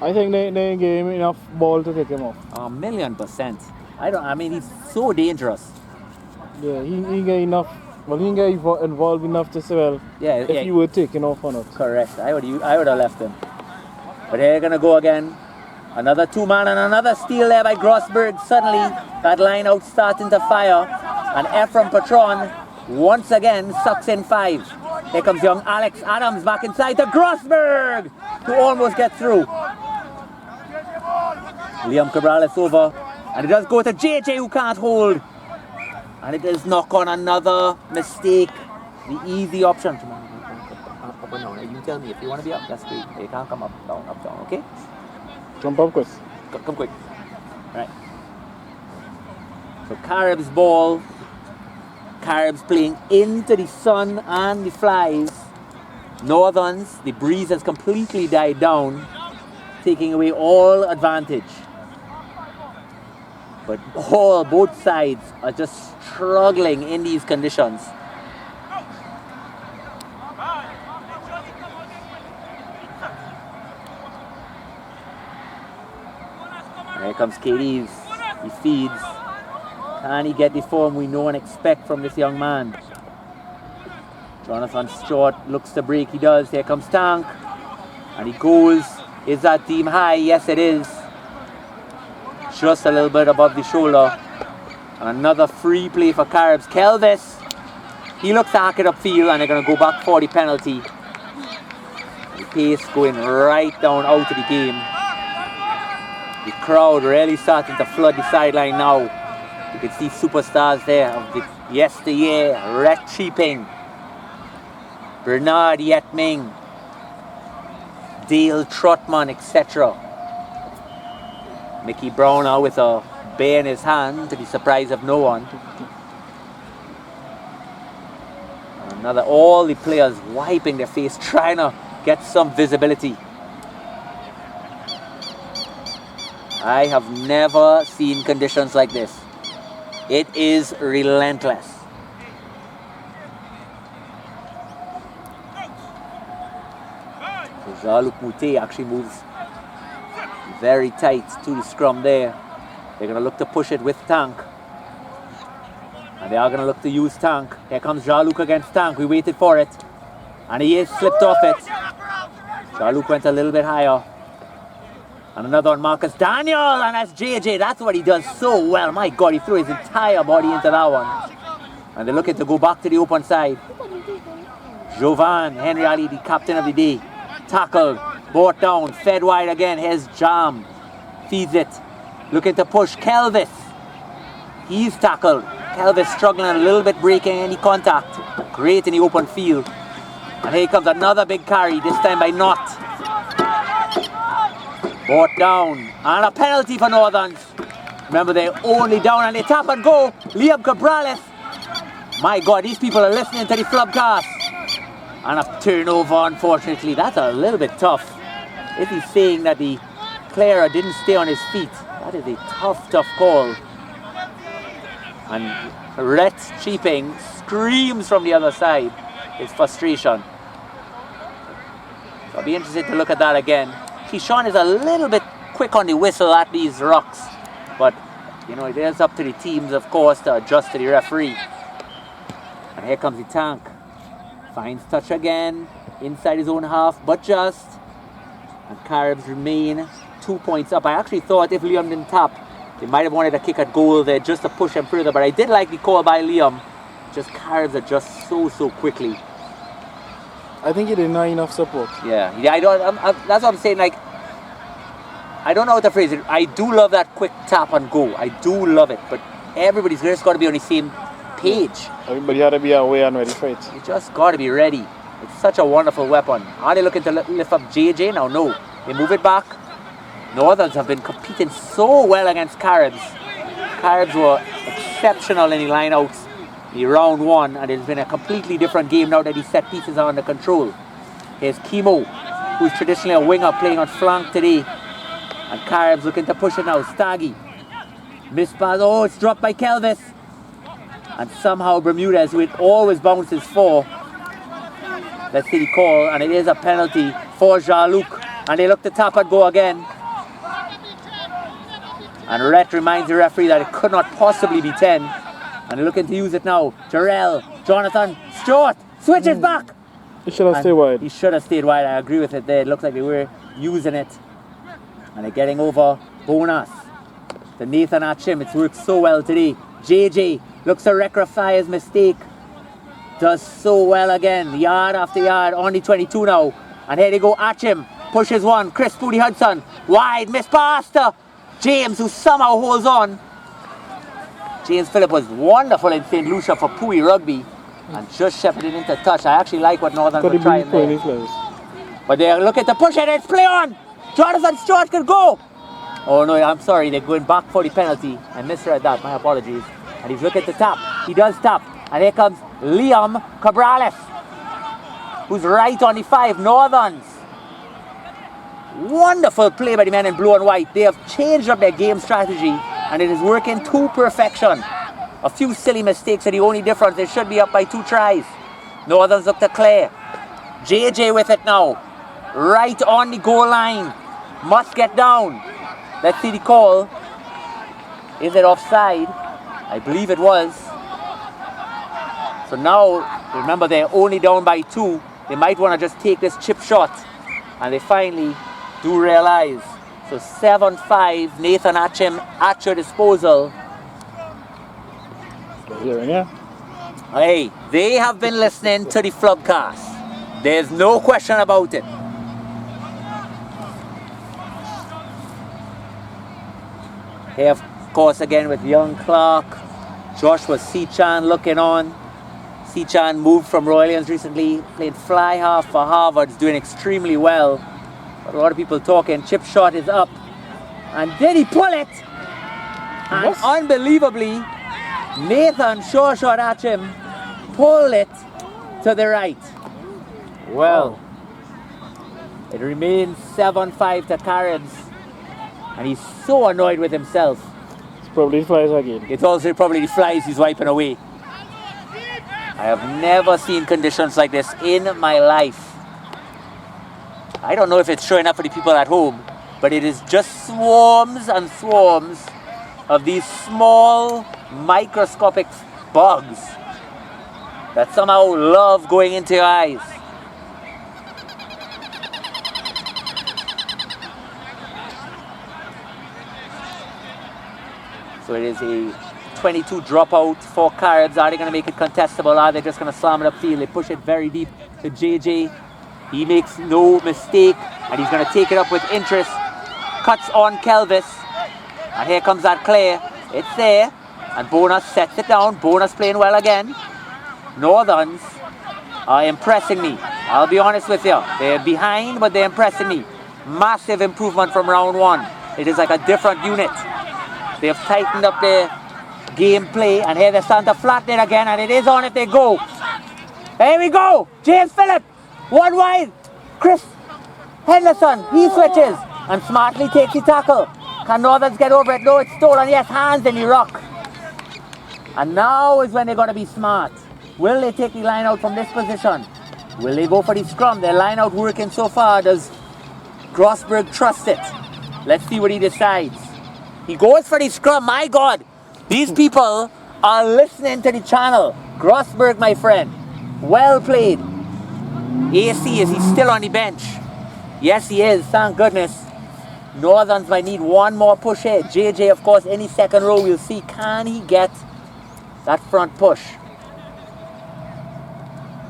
I think they gave him enough ball to take him off. 1,000,000%. I mean, he's so dangerous. Yeah, he get enough. Well, he get involved enough to say, well, if you were taken off or not. Correct. I would have left him. But they're gonna go again. Another 2-man and another steal there by Grossberg. Suddenly, that line out starting to fire. And Ephraim Patron once again sucks in 5. Here comes young Alex Adams back inside to Grossberg, who almost gets through. Liam Cabral is over, and it does go to JJ, who can't hold. And it does knock on another mistake. The easy option. Up and down. You tell me if you want to be up, that's great. You can't come up, down, okay? Jump up quick. Come quick. Right. So Caribs ball. Caribs playing into the sun and the flies. Northerns, the breeze has completely died down, taking away all advantage. But both sides are just struggling in these conditions. And here comes Caribs. He feeds. Can he get the form we know and expect from this young man? Jonathan Short looks to break. He does. Here comes Tank. And he goes. Is that team high? Yes, it is. Just a little bit above the shoulder. And another free play for Caribs. Kelvis. He looks to hack it upfield, and they're going to go back for the penalty. The pace going right down out of the game. The crowd really starting to flood the sideline now. You can see superstars there of the yesteryear. Rhett Cheaping, Bernard Yetming, Dale Trotman, etc. Mickey Browner with a bear in his hand, to the surprise of no one. All the players wiping their face, trying to get some visibility. I have never seen conditions like this. It is relentless. So Jean-Luc Moutet actually moves very tight to the scrum there. They're going to look to push it with Tank. And they are going to look to use Tank. Here comes Jean-Luc against Tank. We waited for it. And he is slipped off it. Jean-Luc went a little bit higher. And another on Marcus Daniel. And that's JJ. That's what he does so well. My God, he threw his entire body into that one. And they're looking to go back to the open side. Jovan, Henry Ali, the captain of the day. Tackled, brought down, fed wide again. Here's Jam. feeds it. Looking to push Kelvis. He's tackled. Kelvis struggling a little bit, breaking any contact. Great in the open field. And here comes another big carry, this time by Knott. Brought down. And a penalty for Northerns. Remember, they're only down and they tap and go. Liam Cabrales. My God, these people are listening to the Flubcast. And a turnover, unfortunately. That's a little bit tough. Is he saying that the player didn't stay on his feet? That is a tough call. And Rhett Cheaping screams from the other side his frustration. So I'll be interested to look at that again. Seechan is a little bit quick on the whistle at these rocks. But, you know, it is up to the teams, of course, to adjust to the referee. And here comes the tank. Finds touch again, inside his own half, but just. And Caribs remain 2 points up. I actually thought if Liam didn't tap, they might have wanted a kick at goal there just to push him further. But I did like the call by Liam. Just Caribs adjust so quickly. I think he didn't have enough support. Yeah, that's what I'm saying. Like, I don't know how to phrase it. I do love that quick tap and go. I do love it. But everybody's just got to be on the same page. Everybody had to be aware and ready for it. You just got to be ready. It's such a wonderful weapon. Are they looking to lift up JJ now? No. They move it back. Northerns have been competing so well against Caribs. Caribs were exceptional in the lineouts in round one, and it's been a completely different game now that the set pieces are under control. Here's Kimo, who's traditionally a winger, playing on flank today. And Caribs looking to push it now. Staggy. Miss pass. Oh, it's dropped by Kelvis. And somehow Bermudez, who it always bounces for. Let's see the call, and it is a penalty for Jean-Luc. And they look to tap and go again. And Rhett reminds the referee that it could not possibly be 10. And they're looking to use it now. Jarrell, Jonathan, Stewart, switches back. He should have stayed wide. He should have stayed wide. I agree with it there. It looks like they were using it. And they're getting over Bonus. The Nathan Achim, it's worked so well today. JJ looks to rectify his mistake. Does so well again. Yard after yard. On the 22 now. And here they go. Achim pushes one. Chris Pooty Hudson. Wide. Miss pass to James, who somehow holds on. James Phillip was wonderful in St. Lucia for Pui Rugby. And just shepherded into touch. I actually like what Northern were trying there. But they're looking to push it. It's play on. Jonathan Stewart can go. Oh no, I'm sorry. They're going back for the penalty. I misread that. My apologies. And he's looking to tap. He does tap. And here comes Liam Cabrales, who's right on the 5. Northerns. Wonderful play by the men in blue and white. They have changed up their game strategy, and it is working to perfection. A few silly mistakes are the only difference. They should be up by 2 tries. Northerns look to clear. JJ with it now. Right on the goal line. Must get down. Let's see the call. Is it offside? I believe it was. So now, remember, they're only down by 2. They might want to just take this chip shot. And they finally do realize. So 7-5, Nathan Achim at your disposal. Yeah. Hey, they have been listening to the Flubcast. There's no question about it. Here, of course, again with young Clark. Joshua Seechan looking on. Seechan moved from Royal Williams recently, playing fly half for Harvard, doing extremely well. But a lot of people talking, chip shot is up. And did he pull it? And yes. Unbelievably, Nathan Short Achim pulled it to the right. Well, it remains 7-5 to Caribs. And he's so annoyed with himself. It's probably flies again. It's also probably the flies he's wiping away. I have never seen conditions like this in my life. I don't know if it's showing up for the people at home, but it is just swarms and swarms of these small microscopic bugs that somehow love going into your eyes. So it is a 22 dropout for Caribs. Are they going to make it contestable? Are they just going to slam it upfield? They push it very deep to JJ. He makes no mistake, and he's going to take it up with interest. cuts on Kelvis. And here comes that clear. It's there. And Bonus sets it down. Bonus playing well again. Northerns are impressing me. I'll be honest with you. They're behind, but they're impressing me. Massive improvement from round one. It is like a different unit. They've tightened up their gameplay, and here they're starting to flatten it again, and it is on if they go. Here we go. James Phillip. One wide. Chris Henderson. He switches and smartly takes the tackle. Can Northerns get over it? No, it's stolen. Yes, hands in the rock. And now is when they're going to be smart. Will they take the line out from this position? Will they go for the scrum? Their line out working so far. Does Grossberg trust it? Let's see what he decides. He goes for the scrum. My God. These people are listening to the channel. Grossberg, my friend. Well played. AC, is he still on the bench? Yes, he is. Thank goodness. Northerns might need one more push here. JJ, of course, any second row, we'll see. Can he get that front push?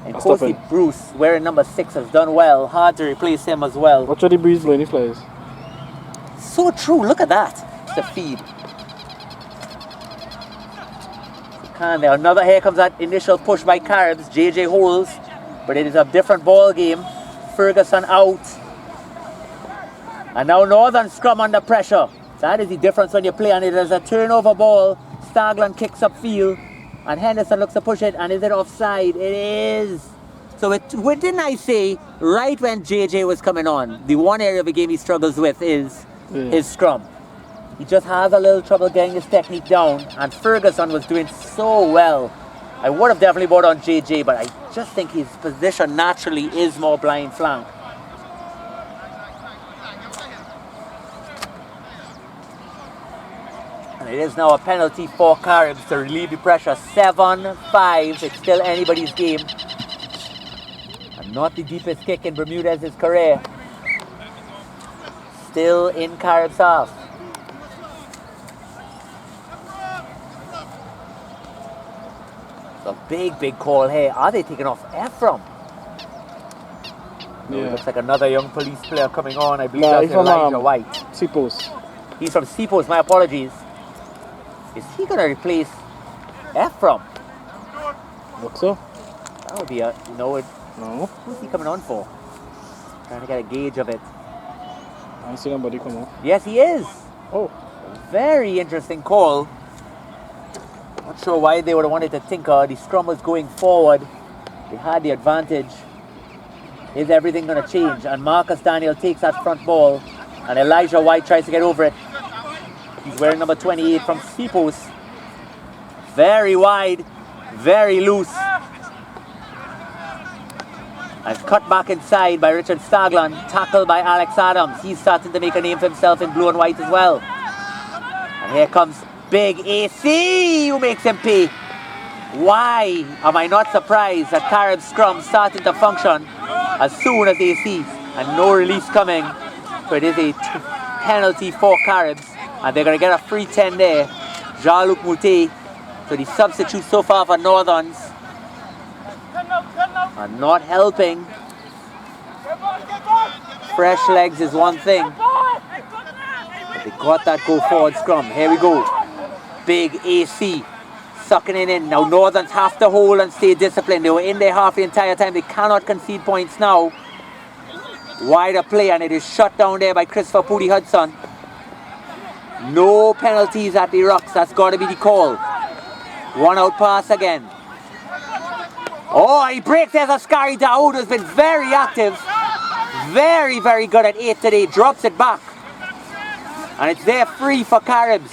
And Kosi Bruce, wearing number 6, has done well. Hard to replace him as well. Watch out the breeze blowing the flies. So true. Look at that. It's a feed. Can there? Another, here comes that initial push by Caribs. JJ holds, but it is a different ball game. Ferguson out. And now Northern scrum under pressure. That is the difference when you play, and it is a turnover ball. Stagland kicks up field, and Henderson looks to push it, and is it offside? It is. So what didn't I say right when JJ was coming on? The one area of the game he struggles with is his scrum. He just has a little trouble getting his technique down, and Ferguson was doing so well. I would have definitely brought on JJ, but I just think his position naturally is more blind flank. And it is now a penalty for Caribs to relieve the pressure. 7-5, it's still anybody's game. And not the deepest kick in Bermudez's career. Still in Caribs' half. It's a big call here. Are they taking off Ephraim? No, it looks like another young police player coming on. I believe that's Elijah White. Seapos. He's from Seapos, my apologies. Is he going to replace Ephraim? Looks so. That would be a... No. No. Who's he coming on for? Trying to get a gauge of it. I don't see nobody come on. Yes, he is. Oh. Very interesting call. Not sure why they would have wanted to tinker. The scrum was going forward. They had the advantage. Is everything going to change? And Marcus Daniel takes that front ball, and Elijah White tries to get over it. He's wearing number 28 from Seapos. Very wide, very loose. And cut back inside by Richard Stagland. Tackled by Alex Adams. He's starting to make a name for himself in blue and white as well. And here comes Big AC, who makes him pay. Why am I not surprised that Caribs scrum started to function as soon as AC, and no release coming. So it is a penalty for Caribs, and they're going to get a free 10 there. Jean-Luc Moutet. So the substitutes so far for Northerns are not helping. Fresh legs is one thing, but they got that go forward scrum. Here we go. Big AC sucking it in. Now Northerns have to hold and stay disciplined. They were in their half the entire time. They cannot concede points now. Wider play, and it is shut down there by Christopher Pudi Hudson. No penalties at the Rucks. That's got to be the call. One out pass again. Oh, he breaks. There's Askari Daoud, who's been very active. Very good at 8 today. Drops it back. And it's there free for Caribs.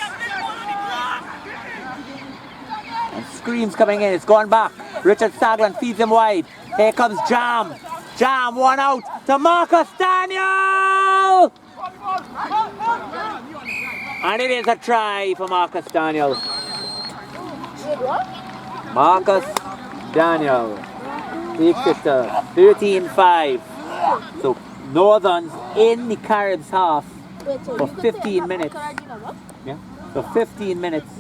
And screams coming in. It's gone back. Richard Stagland feeds him wide. Here comes Jam. Jam, one out to Marcus Daniel! And it is a try for Marcus Daniel. Marcus Daniel takes it to 13-5. So Northerns in the Caribs half for 15 minutes. Yeah, so 15 minutes,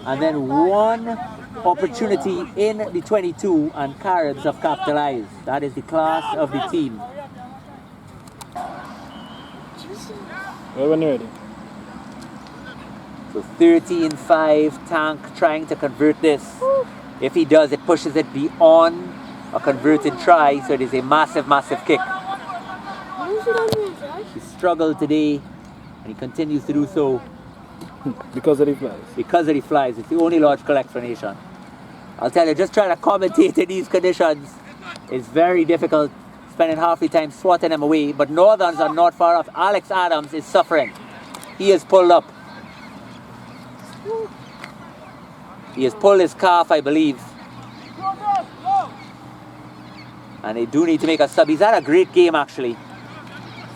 and then one opportunity in the 22, and Caribs have capitalized. That is the class of the team. Well, when you're ready. So 13-5, Tank trying to convert this. If he does, it pushes it beyond a converted try, so it is a massive, massive kick. He struggled today, and he continues to do so. Because of the flies. Because of the flies. It's the only logical explanation. I'll tell you, just trying to commentate in these conditions is very difficult, spending half the time swatting them away, but Northerns are not far off. Alex Adams is suffering. He is pulled up. He has pulled his calf, I believe. And they do need to make a sub. He's had a great game, actually.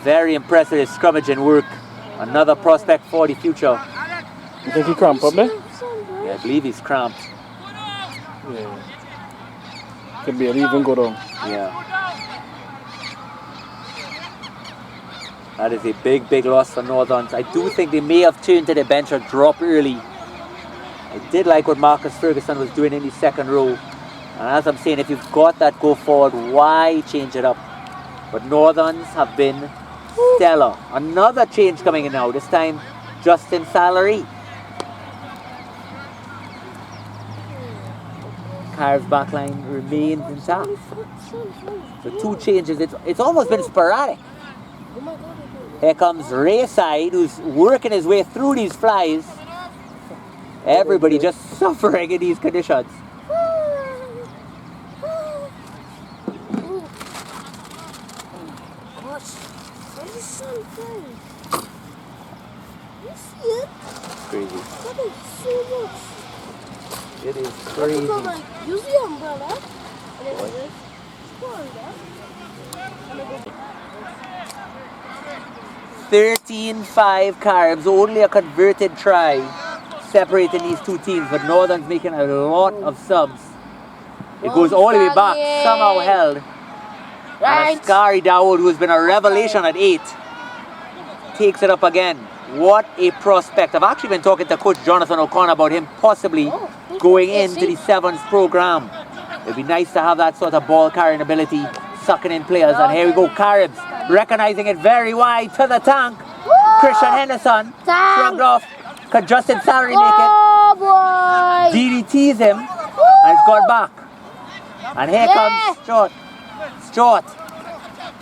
Very impressive, his scrummaging work. Another prospect for the future. You think he cramped up there? Yeah, I believe he's cramped. Yeah. Could be even go down. Yeah. That is a big, big loss for Northerns. I do think they may have turned to the bench or drop early. I did like what Marcus Ferguson was doing in the second row. And as I'm saying, if you've got that go forward, why change it up? But Northerns have been stellar. Another change coming in now, this time Justin Salary. Caribs backline remains intact. So 2 changes, it's almost been sporadic. Here comes Rayside, who's working his way through these flies. Everybody just suffering in these conditions. Crazy. It is crazy. Use the umbrella. 13-5 Caribs, only a converted try separating these two teams, but Northern's making a lot of subs. It goes all the way back, somehow held. And Askari Dawood, who has been a revelation at 8, takes it up again. What a prospect. I've actually been talking to Coach Jonathan O'Connor about him possibly going into the Sevens program. It'd be nice to have that sort of ball carrying ability, sucking in players. And here we go, Caribs recognizing it very wide to the Tank. Christian Henderson shrugged off. Could Justin Salary make it? DDTs him and it's got back. And here comes Stuart.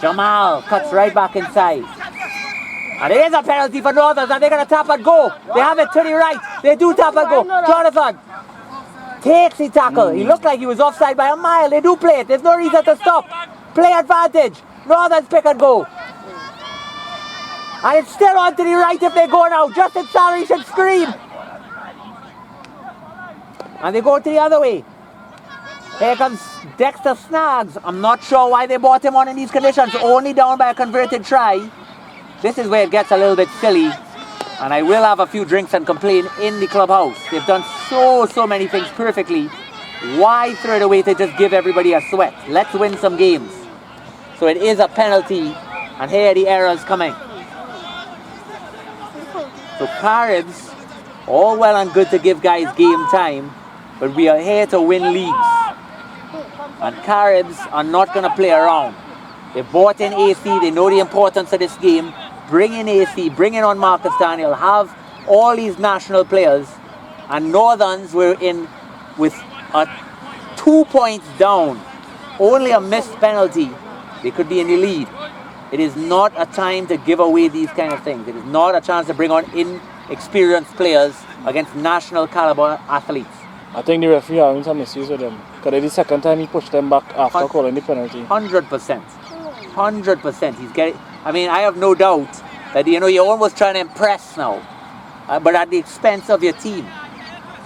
Jamal cuts right back inside. And it is a penalty for Northerners, and they're going to tap and go. They have it to the right. They do tap and go. Jonathan takes the tackle. He looked like he was offside by a mile. They do play it. There's no reason to stop. Play advantage. Northerners pick and go. And it's still on to the right if they go now. Justin Salary should scream. And they go to the other way. Here comes Dexter Snaggs. I'm not sure why they brought him on in these conditions. Only down by a converted try. This is where it gets a little bit silly. And I will have a few drinks and complain in the clubhouse. They've done so many things perfectly. Why throw it away to just give everybody a sweat? Let's win some games. So it is a penalty. And here the errors coming. So Caribs, all well and good to give guys game time. But we are here to win leagues. And Caribs are not going to play around. They bought in AC. They know the importance of this game. Bring in AC. Bring in on Marcus Daniel. Have all these national players. And Northerns were in with 2 points down. Only a missed penalty. They could be in the lead. It is not a time to give away these kind of things. It is not a chance to bring on inexperienced players against national caliber athletes. I think the referee having some issues with them. Because it's the second time he pushed them back after calling the penalty. 100%. 100%. He's getting. I mean, I have no doubt that you're almost trying to impress now, but at the expense of your team.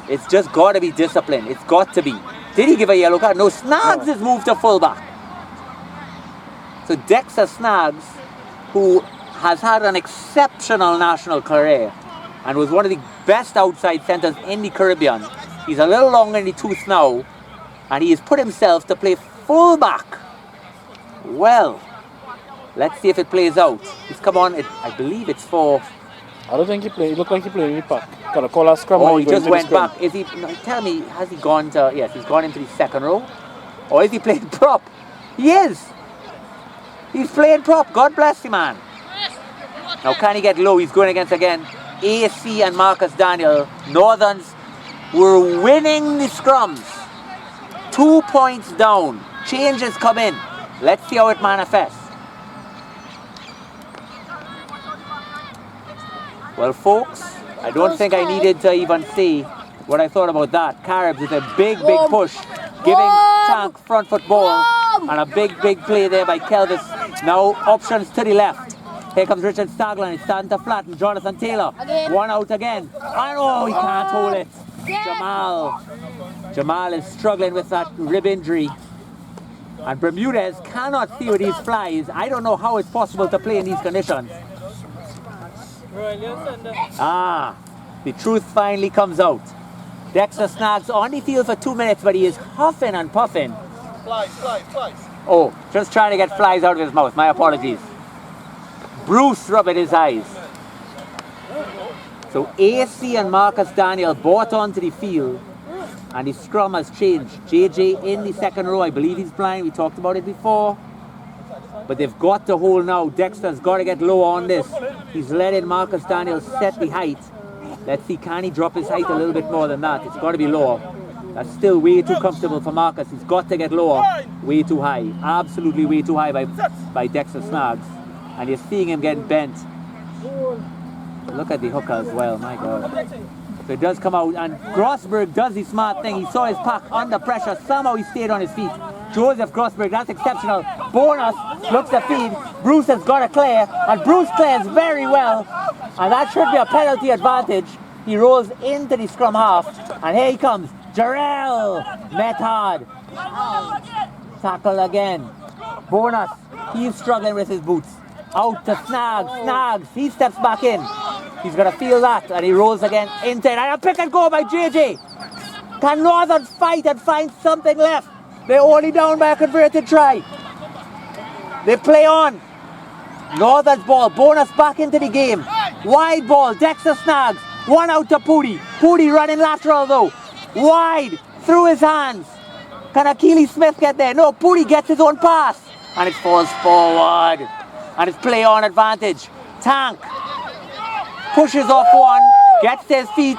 It's just got to be disciplined. It's got to be. Did he give a yellow card? No. Snaggs is moved to fullback. So Dexter Snaggs, who has had an exceptional national career and was one of the best outside centres in the Caribbean. He's a little longer in the tooth now, and he has put himself to play fullback. Well, let's see if it plays out. He's come on, I believe it's for... I don't think he played. It looked like he played in the pack. Got a call a scrum. Oh, he just went back. Is he? No, tell me, has he gone to... Yes, he's gone into the second row. Or is he playing prop? He is. He's playing prop. God bless the man. Now, can he get low? He's going against, again, AC and Marcus Daniel, Northerns were winning the scrums. 2 points down. Changes come in. Let's see how it manifests. Well, folks, I don't think I needed to even say what I thought about that. Caribs with a big push, giving Tank front foot ball, and a big play there by Kelvis. Now options to the left. Here comes Richard Stagland. He's starting to flatten Jonathan Taylor. One out again. And oh, he can't hold it. Jamal is struggling with that rib injury. And Bermudez cannot see with these flies. I don't know how it's possible to play in these conditions. The truth finally comes out. Dexter Snaggs on the field for 2 minutes, but he is huffing and puffing. Flies. Oh, just trying to get flies out of his mouth. My apologies. Bruce rubbing his eyes. So AC and Marcus Daniel brought onto the field, and the scrum has changed. JJ in the second row. I believe he's blind. We talked about it before. But they've got to hold now. Dexter's got to get lower on this. He's letting Marcus Daniel set the height. Let's see, can he drop his height a little bit more than that? It's got to be lower. That's still way too comfortable for Marcus. He's got to get lower. Way too high. Absolutely way too high by Dexter Snaggs. And you're seeing him getting bent. Look at the hooker as well, my God. So it does come out, and Grossberg does the smart thing. He saw his pack under pressure. Somehow he stayed on his feet. Joseph Grossberg, that's exceptional. Bonus looks to feed. Bruce has got to clear, and Bruce clears very well. And that should be a penalty advantage. He rolls into the scrum half, and here he comes. Jarrell met hard. Tackle again. Bonus, he's struggling with his boots. Out to Snaggs, he steps back in. He's going to feel that, and he rolls again into it. And a pick and go by JJ. Can Northern fight and find something left? They're only down by a converted try. They play on. Northern's ball, Bonus back into the game. Wide ball, Dexter Snaggs. One out to Pooty. Pooty running lateral though. Wide, through his hands. Can Akili Smith get there? No, Pooty gets his own pass. And it falls forward. And it's play on advantage. Tank pushes off one, gets to his feet.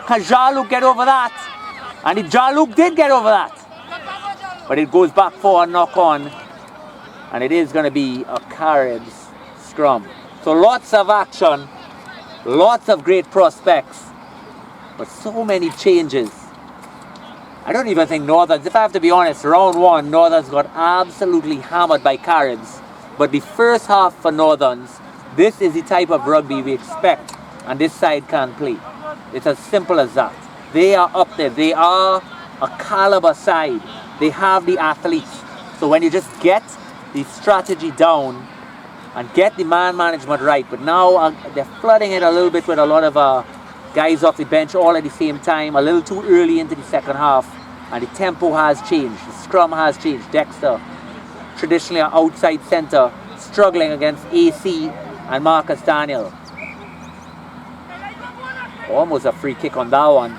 Can Jaluk get over that? And Jaluk did get over that. But it goes back for a knock on. And it is going to be a Caribs scrum. So lots of action. Lots of great prospects. But so many changes. I don't even think Northerns, if I have to be honest, round one, Northerns got absolutely hammered by Caribs. But the first half for Northerns, this is the type of rugby we expect, and this side can't play. It's as simple as that. They are up there. They are a caliber side. They have the athletes. So when you just get the strategy down and get the man management right, but now they're flooding it a little bit with a lot of guys off the bench all at the same time, a little too early into the second half, and the tempo has changed. The scrum has changed. Dexter, traditionally an outside centre, struggling against AC and Marcus Daniel. Almost a free kick on that one.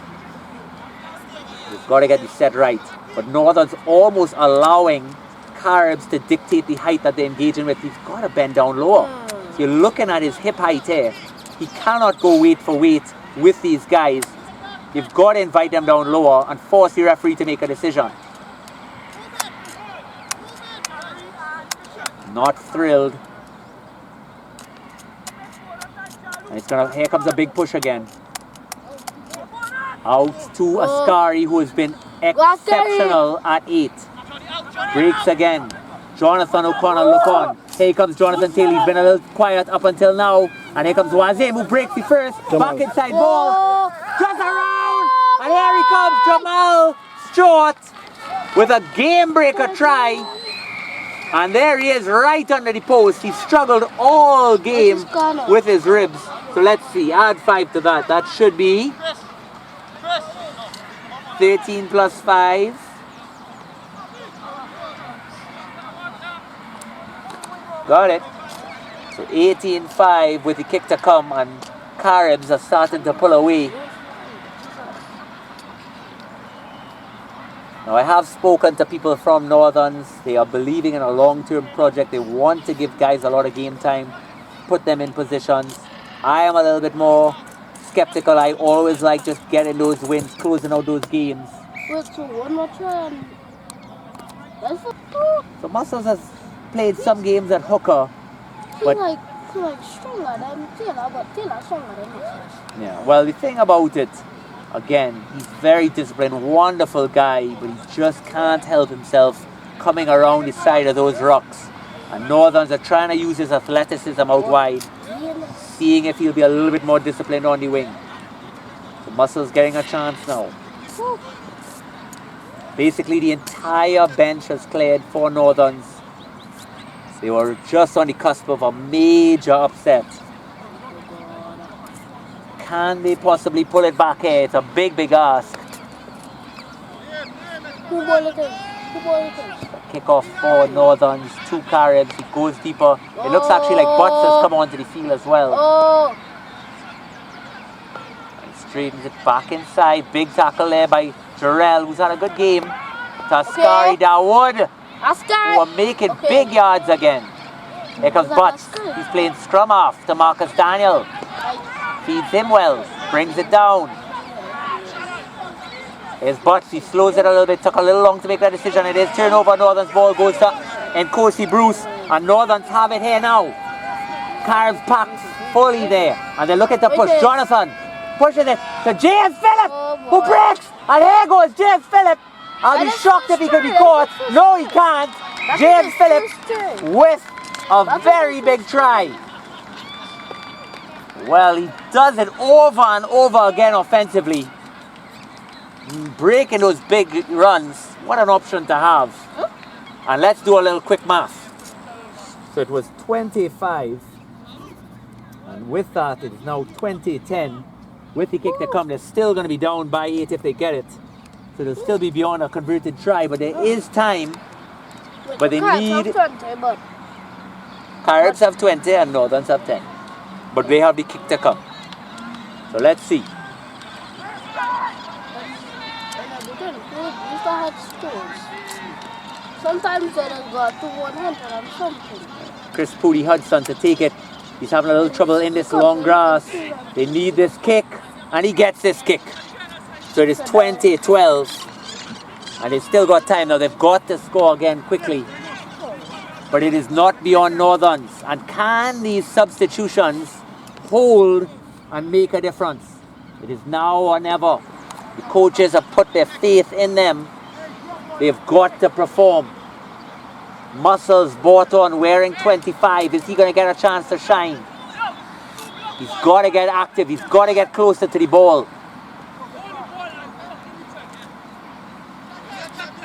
We've got to get the set right. But Northern's almost allowing Caribs to dictate the height that they're engaging with. He's got to bend down lower. So you're looking at his hip height here. He cannot go weight for weight with these guys. You've got to invite them down lower and force the referee to make a decision. Not thrilled. And it's gonna, here comes a big push again. Out to Ascari, who has been exceptional at 8. Breaks again. Jonathan O'Connor, look on. Here comes Jonathan Taylor. He's been a little quiet up until now. And here comes Wazim, who breaks the first. Back inside ball. Just around. And here he comes, Jamal Stewart with a game breaker try. And there he is right under the post. He struggled all game with his ribs. So let's see, add 5 to that. That should be 13 plus 5. Got it. So 18-5 with the kick to come, and Caribs are starting to pull away. Now I have spoken to people from Northerns. They are believing in a long-term project. They want to give guys a lot of game time, put them in positions. I am a little bit more skeptical. I always like just getting those wins, closing out those games. Wait, so one more try and that's So Muscles has played some games at hooker, but he's like stronger than Taylor, but Taylor's stronger than Muscles. yeah. Well, the thing about it, again, he's very disciplined, wonderful guy, but he just can't help himself coming around the side of those rocks. And Northerns are trying to use his athleticism out wide, seeing if he'll be a little bit more disciplined on the wing. So Muscles getting a chance now. Basically, the entire bench has cleared for Northerns. They were just on the cusp of a major upset. Can they possibly pull it back here? It's a big, big ask. Who ball it in? Who ball it in? Kick off for Northerns, 2 Caribs. It goes deeper. It looks actually like Butts has come onto the field as well. Oh! And straightens it back inside. Big tackle there by Jarrell, who's had a good game. Taskari Dawood, who are making big yards again. Here comes Butts. He's playing scrum off to Marcus Daniel. Feeds him well, brings it down. Here's Butts, he slows it a little bit, took a little long to make that decision. It is turnover, Northern's ball goes to Nkosi Bruce, and Northern's have it here now. Caribs packed fully there, and they look at the push. Jonathan pushes it to James Phillip, who breaks, and here goes James Phillip. I'll be shocked if he could be caught. No, he can't. James Phillip with a very big try. Well, he does it over and over again offensively. Breaking those big runs, what an option to have. And let's do a little quick math. So it was 25, and with that it is now 20-10. With the kick to come, they're still going to be down by 8 if they get it. So they'll still be beyond a converted try, but there is time. But they need... Caribs have 20 and Northerns have 10. But they have the kick to come. So let's see. Sometimes they don't go to 100 and something. Chris Pooty Hudson to take it. He's having a little trouble in this long grass. They need this kick, and he gets this kick. So it is 20-12. And they've still got time now. They've got to score again quickly. But it is not beyond Northerns. And can these substitutions hold and make a difference? It is now or never. The coaches have put their faith in them. They've got to perform. Muscles bought on wearing 25. Is he going to get a chance to shine? He's got to get active. He's got to get closer to the ball.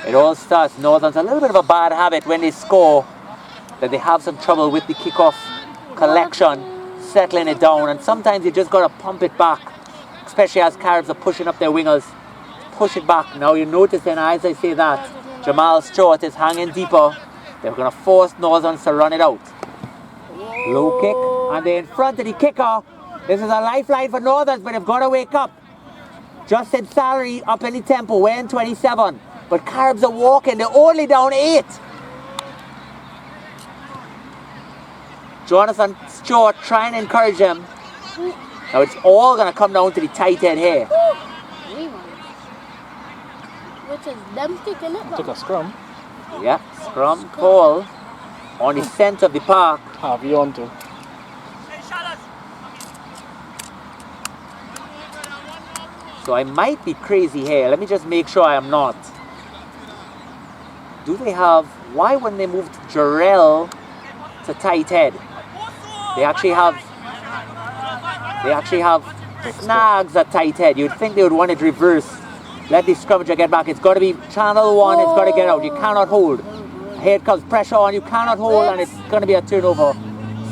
It all starts. Northern's a little bit of a bad habit when they score, that they have some trouble with the kickoff collection, settling it down, and sometimes you just got to pump it back, especially as Caribs are pushing up their wingers. Push it back. Now you notice then as I say that, Jamal Stewart is hanging deeper. They're going to force Northerns to run it out. Low kick, and they're in front of the kicker. This is a lifeline for Northerns, but they've got to wake up. Justin Salary up in the tempo, we're in 27. But Caribs are walking, they're only down 8. Jonathan Stewart trying to encourage him. Now it's all going to come down to the tight end here. Which is them kicking it. Took a scrum. Yeah, scrum call on the centre of the park. Harvey on to. So I might be crazy here. Let me just make sure I am not. Do they have, why when they moved Jarrell to tight head? They actually have Snags at tight head. You'd think they would want it reverse. Let the scrummager get back. It's got to be channel 1, it's got to get out. You cannot hold. Here it comes, pressure on, you cannot hold, and it's going to be a turnover.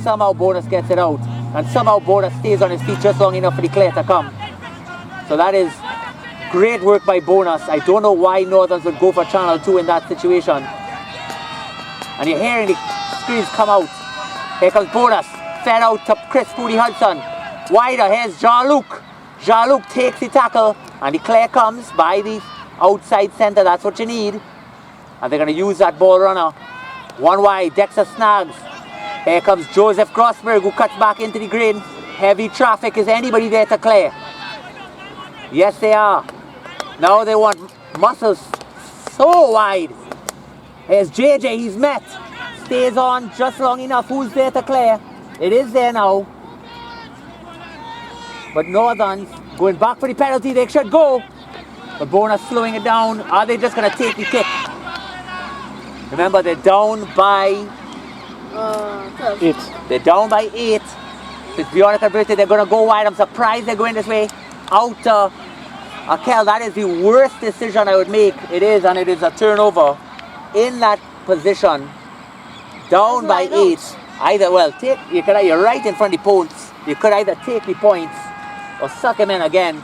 Somehow Bonus gets it out, and somehow Bonus stays on his feet just long enough for the clear to come. So that is great work by Bonus. I don't know why Northerns would go for channel 2 in that situation. And you're hearing the screens come out. Here comes Bonus, fed out to Chris Pooty Hudson. Wider, here's Jean-Luc. Jean-Luc takes the tackle, and the clear comes by the outside centre. That's what you need. And they're going to use that ball runner. One wide, Dexter Snags. Here comes Joseph Grossberg, who cuts back into the green. Heavy traffic. Is anybody there to clear? Yes, they are. Now they want Muscles so wide. Here's JJ, he's met. Stays on just long enough. Who's there to clear? It is there now. But Northern's going back for the penalty. They should go. But Bonus slowing it down. Are they just going to take the kick? Remember, they're down by 8. They're down by 8. It's beyond converted. They're going to go wide. I'm surprised they're going this way. Out to Akel. That is the worst decision I would make. It is, and it is a turnover in that position. Down by 8. Either, well, you're right in front of the points. You could either take the points or suck him in again.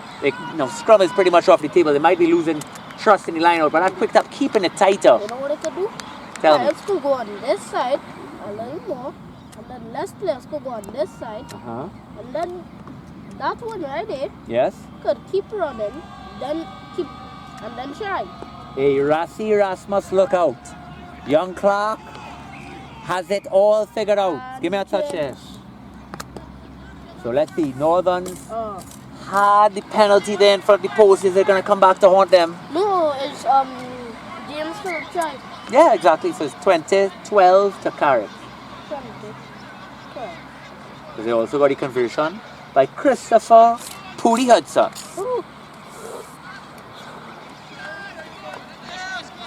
Scrum is pretty much off the table. They might be losing trust in the line out, but that quick up keeping it tighter. You know what I could do? Tell me. Players could go on this side a little more, and then less players could go on this side, and then that one right there could keep running, then keep, and then try. Hey, Rasmus, look out. Young Clark has it all figured out. And Give me a touch there. So let's see, Northern's had the penalty there in front of the post. Is it going to come back to haunt them? No, it's James Philip try. Yeah, exactly. So it's 20-12 to Caribs. 20. Okay. Because they also got the conversion by Christopher Pooty Hudson. Ooh.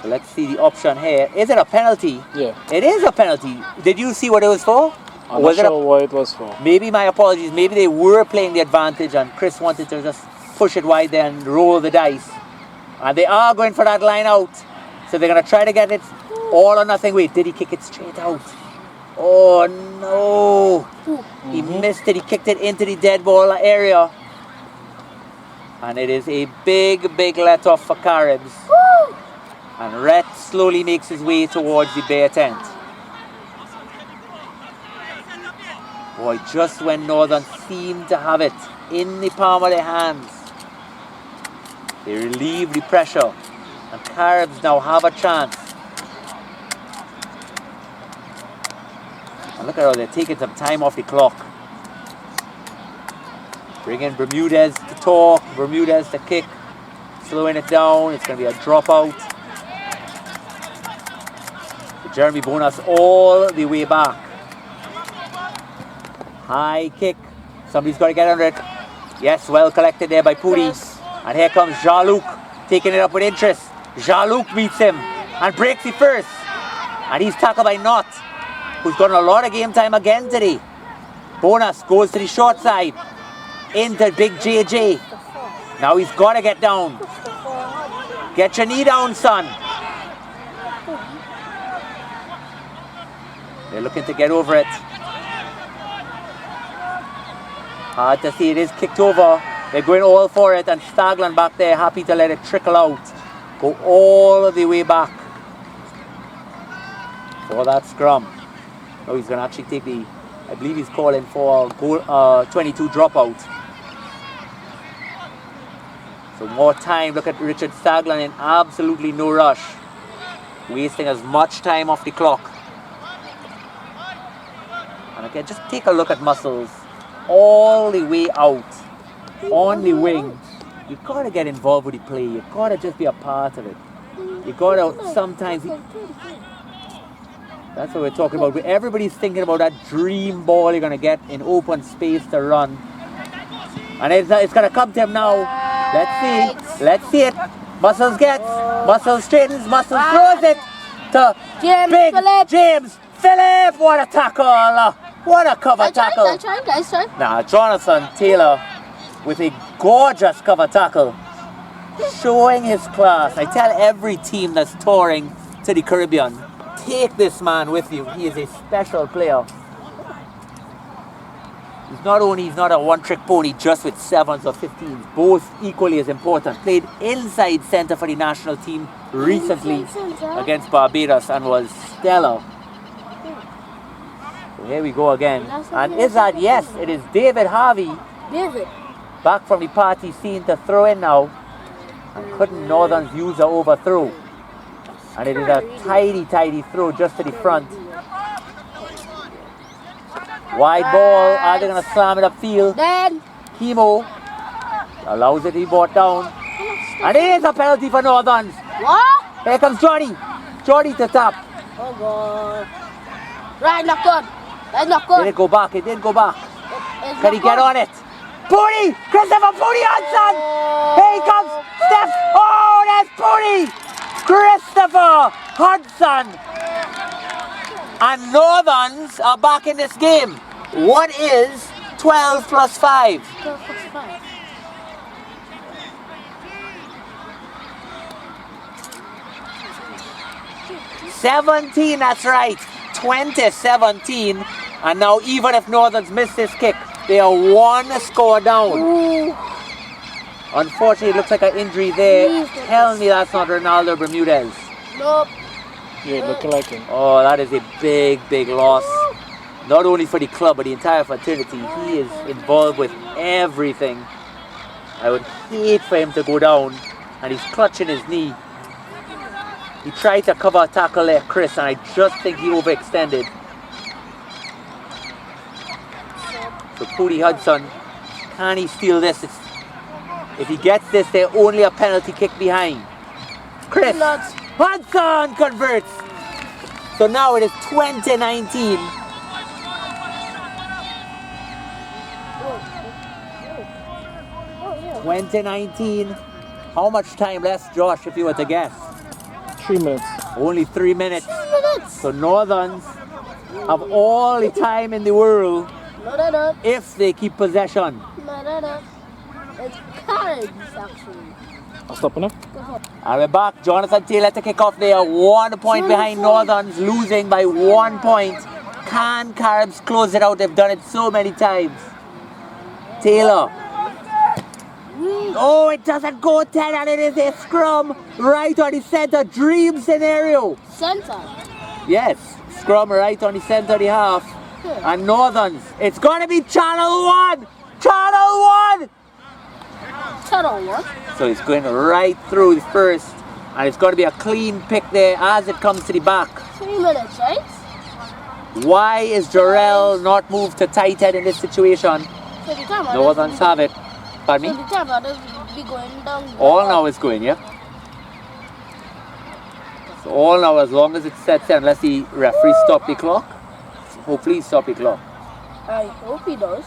So let's see the option here. Is it a penalty? Yeah. It is a penalty. Did you see what it was for? I'm not sure what it was for. Maybe, my apologies, maybe they were playing the advantage and Chris wanted to just push it wide there and roll the dice. And they are going for that line out. So they're going to try to get it all or nothing. Wait, did he kick it straight out? Oh no! He missed it, he kicked it into the dead ball area. And it is a big, big let off for Caribs. And Rhett slowly makes his way towards the Bear tent. Boy, just when Northern seemed to have it in the palm of their hands, they relieve the pressure. And Caribs now have a chance. And look at how they're taking some time off the clock. Bring in Bermudez to talk, Bermudez to kick. Slowing it down, it's going to be a dropout. Jeremy Bonus all the way back. High kick. Somebody's got to get under it. Yes, well collected there by Pooty. Yes. And here comes Jean-Luc taking it up with interest. Jean-Luc meets him and breaks the first. And he's tackled by Knott, who's gotten a lot of game time again today. Bonus goes to the short side. Into big JJ. Now he's got to get down. Get your knee down, son. They're looking to get over it. Hard to see, it is kicked over. They're going all for it, and Stagland back there happy to let it trickle out. Go all the way back for that scrum. Now he's going to actually take the, I believe he's calling for goal, 22 dropout. So more time. Look at Richard Stagland in absolutely no rush. Wasting as much time off the clock. And again, just take a look at Muscles. All the way out. On the wing. You've got to get involved with the play. You've got to just be a part of it. You've got to sometimes... That's what we're talking about. Everybody's thinking about that dream ball you're going to get in open space to run. And it's going to come to him now. Let's see. Let's see it. Muscles gets. Muscles straightens. Muscles throws it to James big Philip. James Philip. What a tackle. What a cover tackle. I tried. Now, Jonathan Taylor with a gorgeous cover tackle. Showing his class. I tell every team that's touring to the Caribbean, take this man with you. He is a special player. He's not a one-trick pony just with 7s or 15s. Both equally as important. Played inside centre for the national team recently against Barbados and was stellar. So here we go again. And is that, yes, it is David Harvey. David. Back from the party scene to throw in now. And couldn't Northern's use a overthrow. And it is a tidy throw just to the front. Wide ball, are they going to slam it upfield? Then Chemo Allows it to be brought down. And it is a penalty for Northerns. What? Here comes Jordy. Jordy to top. Oh God. Right, not good. That's not good. Did it go back? It did go back. It's Can he not get good. on it? Pooty! Christopher Pooty Hudson! Here he comes! Steph! Oh, there's Pooty! Christopher Hudson! And Northerns are back in this game. What is 12 plus 5? 12 plus 5. $17, that's right. 20-17. And now even if Northerns miss this kick, they are one score down. Ooh. Unfortunately, it looks like an injury there. Tell me that's not Ronaldo Bermudez. Nope. Yeah, looking like him. Oh, that is a big, big loss. Not only for the club, but the entire fraternity. He is involved with everything. I would hate for him to go down. And he's clutching his knee. He tried to cover a tackle there, Chris, and I just think he overextended. So Pooty Hudson, can he steal this? If he gets this, they're only a penalty kick behind. Chris Hudson converts. So now it is 2019. Oh, yeah. 2019. How much time left, Josh, if you were to guess? 3 minutes. Only 3 minutes. 3 minutes. So Northerns have all the time in the world No, that up. if they keep possession. No, that up. It's Caribs, actually. I'll stop enough. And we're back. Jonathan Taylor to kick off there. 1 point behind Northerns, losing by 1 point. Can Caribs close it out? They've done it so many times. Taylor. Oh, it doesn't go 10 and it is a scrum right on the center. Dream scenario. Center. Yes, scrum right on the center of the half. And Northerns, it's going to be Channel 1. Channel 1. Channel what? So it's going right through the first. And it's going to be a clean pick there as it comes to the back. 3 minutes, right? Why is Jarrell not moved to tight head in this situation? So the time Northerns have it. Pardon So me? the time others be going down. All now is going, yeah? So all now, as long as it sets in, unless the referee stop the clock. Hopefully stop the clock. I hope he does.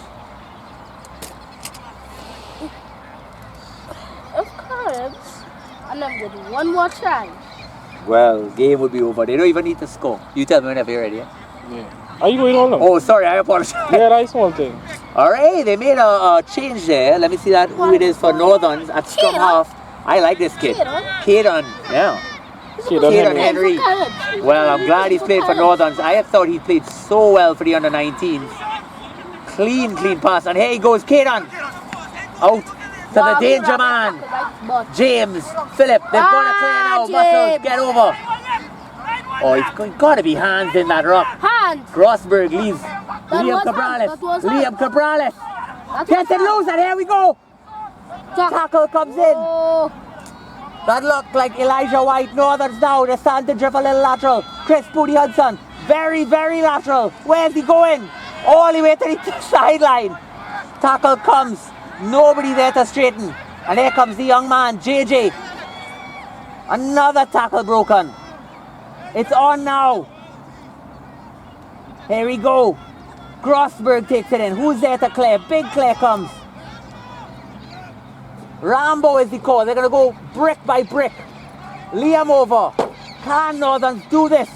If Caribs, and I'm getting one more try. Well, game would be over. They don't even need to score. You tell me whenever you're ready, yeah? Yeah. Are you going on now? Oh, sorry, I apologize. Yeah, that's one thing. Alright, they made a change there. Let me see that who it is for Northerns at scrum half. I like this kid. Caden, yeah. Caden Henry. Well, I'm glad he's played for Northerns. I had thought he played so well for the under-19s. Clean pass. And here he goes, Caden. Out to the danger man. James, Philip, they've got to clear now. Muscles, get over. Oh, it's got to be hands in that rock. Hands. Grossberg leaves. That Liam was Cabrales. hands, that was Liam hands. Cabrales. Gets it loose and here we go. Tackle comes in. Oh, That looked like Elijah White. Northerns now. They're starting to drift a little lateral. Chris Pooty Hudson. Very, very lateral. Where's he going? All the way to the sideline. Tackle comes. Nobody there to straighten. And here comes the young man, JJ. Another tackle broken. It's on now. Here we go. Grossberg takes it in. Who's there to clear? Big clear comes. Rambo is the call. They're going to go brick by brick. Liam over. Can Northerns do this?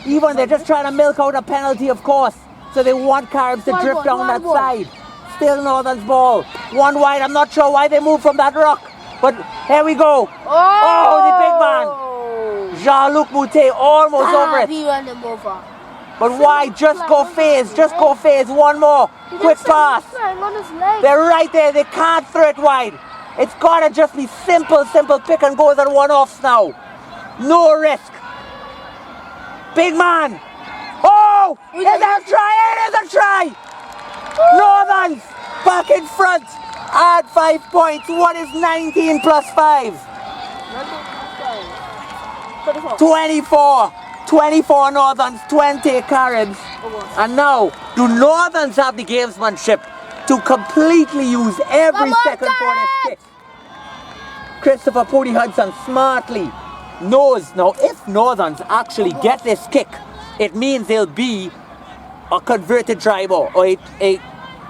Even they're just trying to milk out a penalty, of course. So they want Caribs to drift down that side. Still Northern's ball. One wide. I'm not sure why they moved from that rock. But here we go. Oh, the big man. Jean-Luc Moutet almost over it. He ran him over. But why? Just go phase. Just go phase. One more. Quick pass. They're right there. They can't throw it wide. It's got to just be simple pick and goes and one-offs now. No risk. Big man. Oh! Is that a try? It is a try! Northerns back in front. Add 5 points. What is 19 plus 5? 24. 24 Northerns, 20 Caribs. And now, do Northerns have the gamesmanship to completely use every Come on, second for this Caribs! kick. Christopher Pody Hudson smartly knows now if Northerns actually get this kick, it means they'll be a converted try ball or a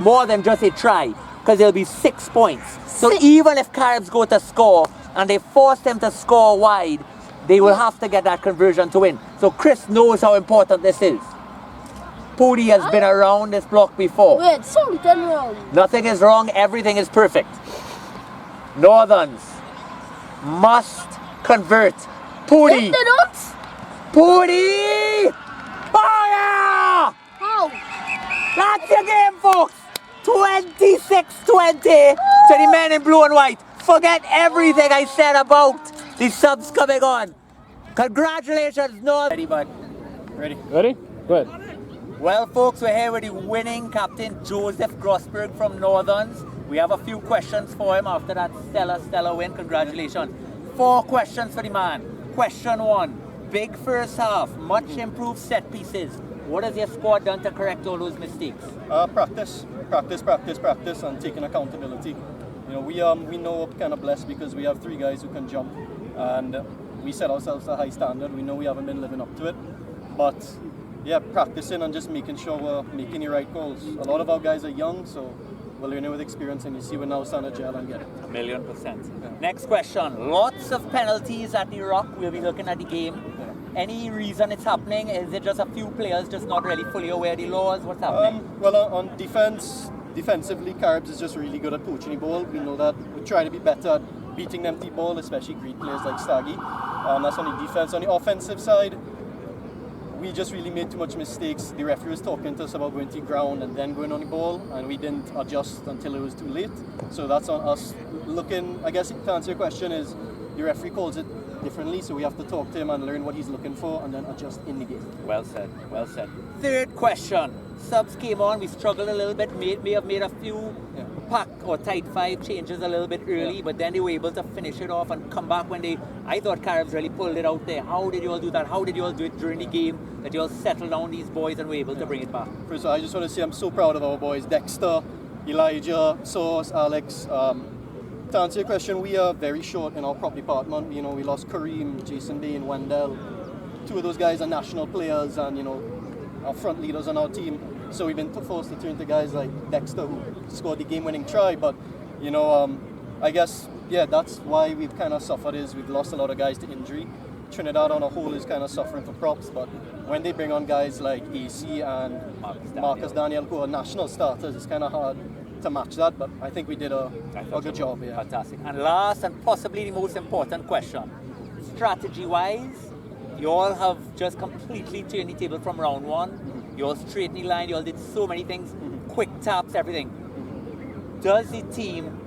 more than just a try, because there'll be 6 points. So even if Caribs go to score and they force them to score wide, they will have to get that conversion to win. So Chris knows how important this is. Pody has been around this block before. Wait, something wrong. Nothing is wrong, everything is perfect. Northerns must convert. Pody! If they don't, Pody! Oh yeah! how? That's your game, folks! 26-20 to the men in blue and white. Forget everything I said about the subs coming on. Congratulations, North. Ready, bud? Ready? Ready? Go ahead. Well, folks, we're here with the winning captain, Joseph Grossberg from Northerns. We have a few questions for him after that stellar win. Congratulations. 4 questions for the man. Question 1. Big first half, much improved set pieces. What has your squad done to correct all those mistakes? Practice, and taking accountability. You know, we know we're kind of blessed because we have 3 guys who can jump, and we set ourselves a high standard. We know we haven't been living up to it, but yeah, practicing and just making sure we're making the right calls. A lot of our guys are young, so we're learning with experience, and you see we're now starting to gel and get it. 1,000,000%. Yeah. Next question. Lots of penalties at the Rock. We'll be looking at the game. Yeah. Any reason it's happening? Is it just a few players just not really fully aware of the laws? What's happening? Well, on defensively, Caribs is just really good at poaching the ball. We know that. We're trying to be better at beating them to the ball, especially great players like Staggy. That's on the defense. On the offensive side, we just really made too much mistakes. The referee was talking to us about going to the ground and then going on the ball, and we didn't adjust until it was too late. So that's on us. Looking, I guess to answer your question is, the referee calls it differently, so we have to talk to him and learn what he's looking for and then adjust in the game. Well said, well said. Third question. Subs came on, we struggled a little bit, may have made a few pack or tight 5 changes a little bit early, but then they were able to finish it off and come back when I thought Caribs really pulled it out there. How did you all do that? How did you all do it during the game, that you all settled down these boys and were able to bring it back? First of all, I just want to say I'm so proud of our boys, Dexter, Elijah, Sauce, Alex. To answer your question, we are very short in our prop department. You know, we lost Kareem, Jason Bain, Wendell. 2 of those guys are national players and, you know, our front leaders on our team. So we've been forced to turn to guys like Dexter, who scored the game-winning try. But, you know, I guess, yeah, that's why we've kind of suffered, is we've lost a lot of guys to injury. Trinidad on a whole is kind of suffering for props, but when they bring on guys like AC and Marcus Daniel, who are national starters, it's kind of hard to match that, but I think we did a good job. Yeah. Fantastic. And last and possibly the most important question, strategy-wise, you all have just completely turned the table from round 1. You all straightened the line, you all did so many things, quick taps, everything. Does the team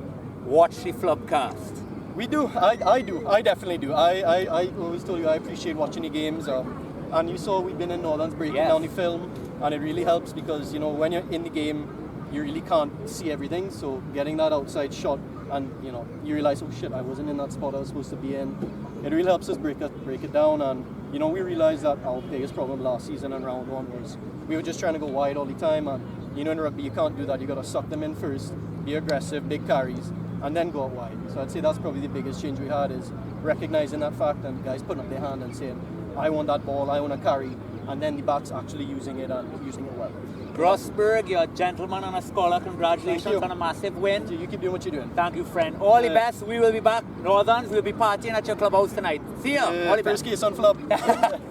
watch the Flub cast? We do. I do. I definitely do. I always told you I appreciate watching the games. And you saw we've been in Northerns breaking down the film, and it really helps because, you know, when you're in the game, you really can't see everything. So getting that outside shot, and, you know, you realize, oh shit, I wasn't in that spot I was supposed to be in. It really helps us break it down. And, you know, we realized that our biggest problem last season in round 1 was we were just trying to go wide all the time. And, you know, in rugby, you can't do that. You got to suck them in first, be aggressive, big carries, and then go out wide. So I'd say that's probably the biggest change we had, is recognizing that fact and guys putting up their hand and saying, I want that ball, I want to carry, and then the backs actually using it and using it well. Grossberg, you're a gentleman and a scholar. Congratulations on a massive win. You keep doing what you're doing. Thank you, friend. All the best. We will be back. Northerns will be partying at your clubhouse tonight. See you. All the best. First case on Flub.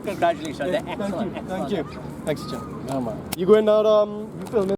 Congratulations. They're excellent. Thank you. Excellent. Thank you. Thanks, Seechan. Yeah, man. You going out, you filming?